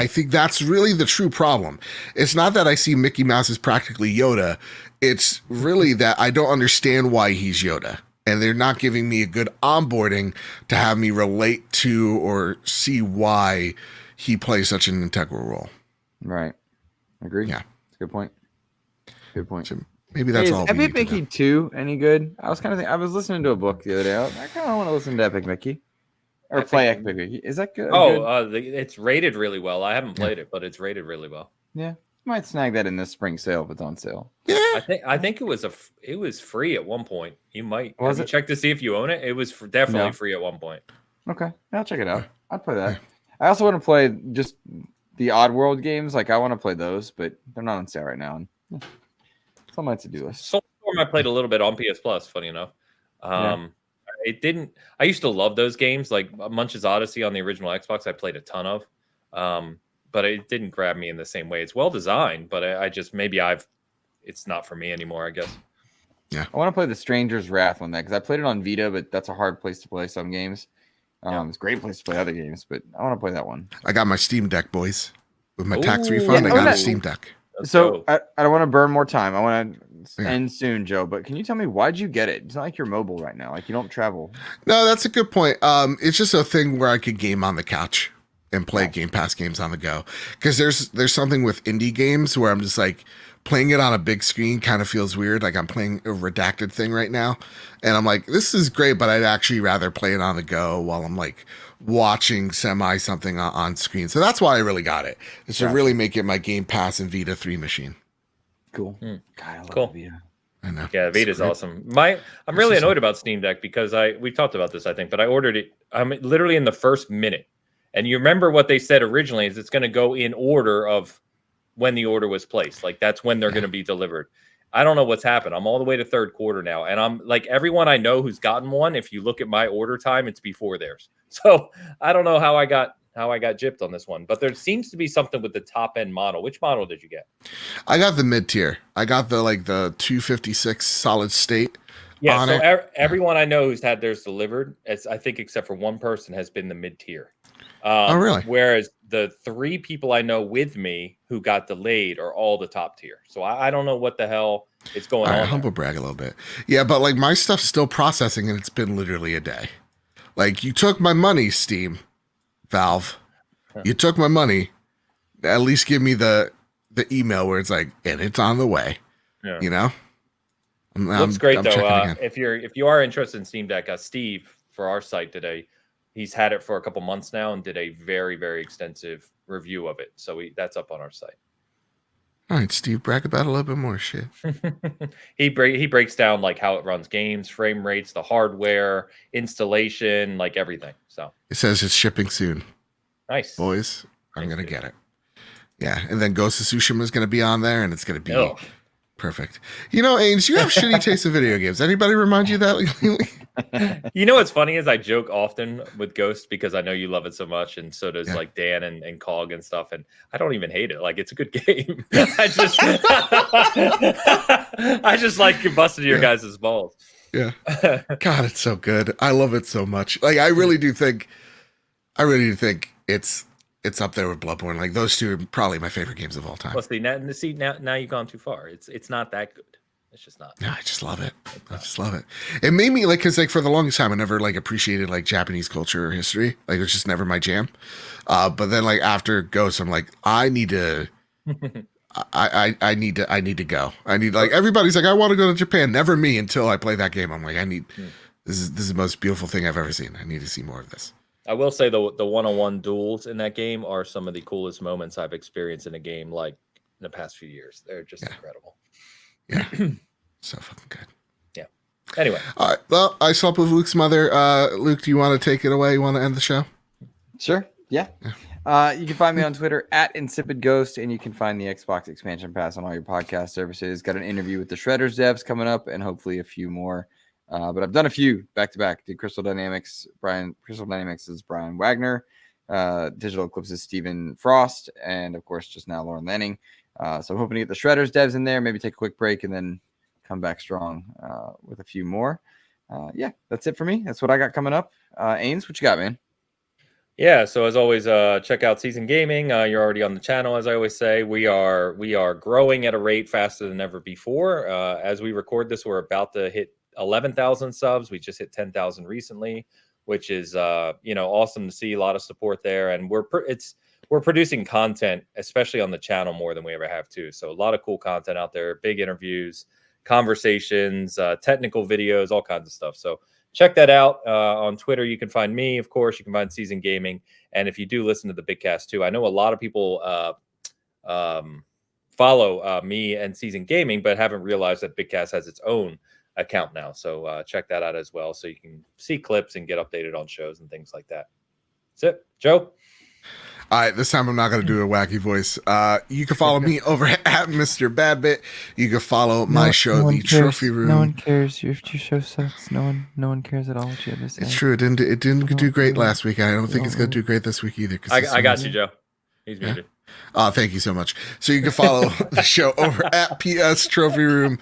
think that's really the true problem. It's not that I see Mickey Mouse as practically Yoda. It's really that I don't understand why he's Yoda. And they're not giving me a good onboarding to have me relate to or see why he plays such an integral role. Right. Agree. Yeah. That's a good point. Good point. So maybe that's all. Epic Mickey 2 any good? I was listening to a book the other day. I kind of want to listen to Epic Mickey or play Epic Mickey. Is that good? It's rated really well. I haven't played it, but it's rated really well. Yeah. Might snag that in this spring sale if it's on sale. Yeah, I think it was free at one point. You might check to see if you own it. It was definitely free at one point. Okay, I'll check it out. I'd play that. I also want to play just the Oddworld games. Like I want to play those, but they're not on sale right now. It's on my to-do list. Soulstorm I played a little bit on PS Plus. Funny enough, it didn't. I used to love those games, like Munch's Odyssey on the original Xbox. I played a ton of. But it didn't grab me in the same way. It's well designed, but it's not for me anymore, I guess. Yeah. I want to play the Stranger's Wrath one because I played it on Vita, but that's a hard place to play some games. It's a great place to play other games, but I want to play that one. I got my Steam Deck, boys. With my tax refund, I got a Steam Deck. So I don't want to burn more time. I want to end soon, Joe, but can you tell me why'd you get it? It's not like you're mobile right now. Like you don't travel. No, that's a good point. It's just a thing where I could game on the couch and play Game Pass games on the go. Because there's something with indie games where I'm just like playing it on a big screen kind of feels weird. Like I'm playing a redacted thing right now. And I'm like, this is great, but I'd actually rather play it on the go while I'm like watching something on screen. So that's why I really got it. It's to really make it my Game Pass and Vita 3 machine. Cool. God, I love Vita. I know. Yeah, Vita's awesome. I'm really annoyed about Steam Deck because we talked about this, I think, but I ordered it. I'm literally in the first minute. And you remember what they said originally is it's going to go in order of when the order was placed. Like that's when they're going to be delivered. I don't know what's happened. I'm all the way to third quarter now. And I'm like everyone I know who's gotten one. If you look at my order time, it's before theirs. So I don't know how I got gypped on this one, but there seems to be something with the top end model. Which model did you get? I got the mid tier. I got the 256 solid state. Yeah. So everyone I know who's had theirs delivered, I think except for one person, has been the mid tier. Oh, really? Whereas the 3 people I know with me who got delayed are all the top tier. So I don't know what the hell is going on. Humble brag a little bit. Yeah, but like my stuff's still processing and it's been literally a day. Like you took my money, Steam, Valve. You took my money. At least give me the email where it's like, and it's on the way. Yeah. You know? Looks great though. If you are interested in Steam Deck, Steve for our site today, he's had it for a couple months now and did a very, very extensive review of it. So that's up on our site. All right, Steve, brag about a little bit more shit. He breaks down like how it runs games, frame rates, the hardware, installation, like everything. So it says it's shipping soon. Nice. Boys, I'm going to get it. Yeah, and then Ghost of Tsushima is going to be on there and it's going to be perfect. You know, Ains, you have shitty taste of video games. Anybody remind you of that lately? You know what's funny is I joke often with Ghost because I know you love it so much, and so does like Dan and Cog and stuff. And I don't even hate it. Like it's a good game. I just like busting your guys' balls. Yeah. God, it's so good. I love it so much. Like I really do think it's up there with Bloodborne. Like those two are probably my favorite games of all time. Well, now you've gone too far. It's not that good. It's just not. No, I just love it. I just love it. It made me because for the longest time I never appreciated Japanese culture or history. Like it was just never my jam. But then after Ghost, I'm like, I need to. I need to go. I need everybody's like, I want to go to Japan. Never me until I play that game. I'm like, this is the most beautiful thing I've ever seen. I need to see more of this. I will say the one-on-one duels in that game are some of the coolest moments I've experienced in a game in the past few years. They're just incredible. Yeah. So fucking good. Yeah. Anyway. All right. Well, I slept with Luke's mother. Luke, do you want to take it away? You want to end the show? Sure. Yeah. You can find me on Twitter at Insipid Ghost, and you can find the Xbox Expansion Pass on all your podcast services. Got an interview with the Shredders devs coming up, and hopefully a few more. But I've done a few back to back. Did Crystal Dynamics. Crystal Dynamics is Brian Wagner. Digital Eclipse is Stephen Frost, and of course, just now Lauren Lanning. So I'm hoping to get the Shredders devs in there. Maybe take a quick break and then come back strong with a few more. Yeah, that's it for me. That's what I got coming up. Ains, what you got, man? Yeah, so as always, check out Season Gaming. You're already on the channel, as I always say. We are growing at a rate faster than ever before. As we record this, we're about to hit 11,000 subs. We just hit 10,000 recently, which is awesome to see. A lot of support there, and we're producing content, especially on the channel, more than we ever have too. So a lot of cool content out there, big interviews, conversations, technical videos, all kinds of stuff. So check that out. On Twitter, you can find me, of course. You can find Season Gaming. And if you do listen to the Big Cast too, I know a lot of people follow me and Season Gaming, but haven't realized that Big Cast has its own account now. So check that out as well, so you can see clips and get updated on shows and things like that. That's it. Joe? All right, this time I'm not going to do a wacky voice. You can follow me over at Mr. Badbit. You can follow my show, The Trophy Room. No one cares. Your show sucks. No one cares at all what you have to say. It's true. It didn't do great last week. I don't think it's going to do great this week either. I got you, Joe. He's muted. Thank you so much. So you can follow the show over at PS Trophy Room.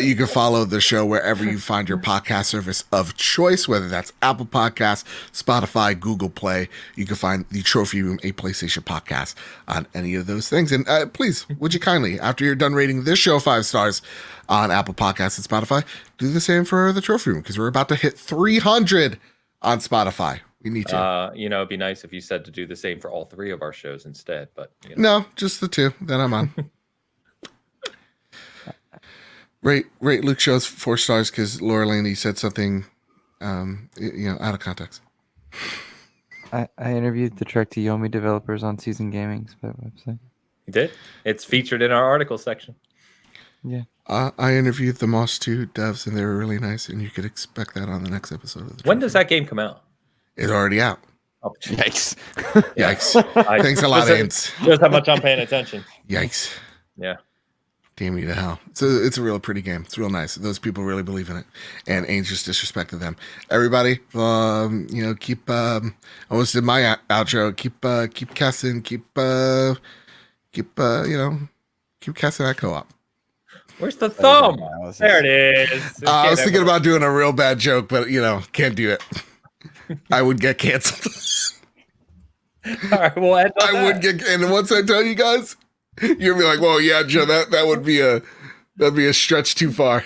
You can follow the show wherever you find your podcast service of choice, whether that's Apple Podcasts, Spotify, Google Play. You can find the Trophy Room, a PlayStation podcast, on any of those things. And please, would you kindly, after you're done rating this show 5 stars on Apple Podcasts and Spotify, do the same for the Trophy Room, because we're about to hit 300 on Spotify. We need to. It'd be nice if you said to do the same for all 3 of our shows instead, but no, just the 2 that I'm on. Rate Luke shows 4 stars because Laura Laney said something, out of context. I interviewed the Trek to Yomi developers on Season Gaming's website. You did? It's featured in our article section. Yeah. I interviewed the Moss 2 devs, and they were really nice, and you could expect that on the next episode of the When does that game come out? It's already out. Oh, yikes. Yikes. Thanks a lot, Ains. Just how much I'm paying attention. Yikes. Yeah. Damn you to hell. It's a real pretty game. It's real nice. Those people really believe in it. And Ains just disrespected them. Everybody, keep I almost did my outro. Keep casting, keep casting that co-op. Where's the thumb? There it is. I was thinking about doing a real bad joke, but can't do it. I would get canceled. All right, well, I would get, and once I tell you guys, you'll be like, "Well, yeah, Joe, that'd be a stretch too far."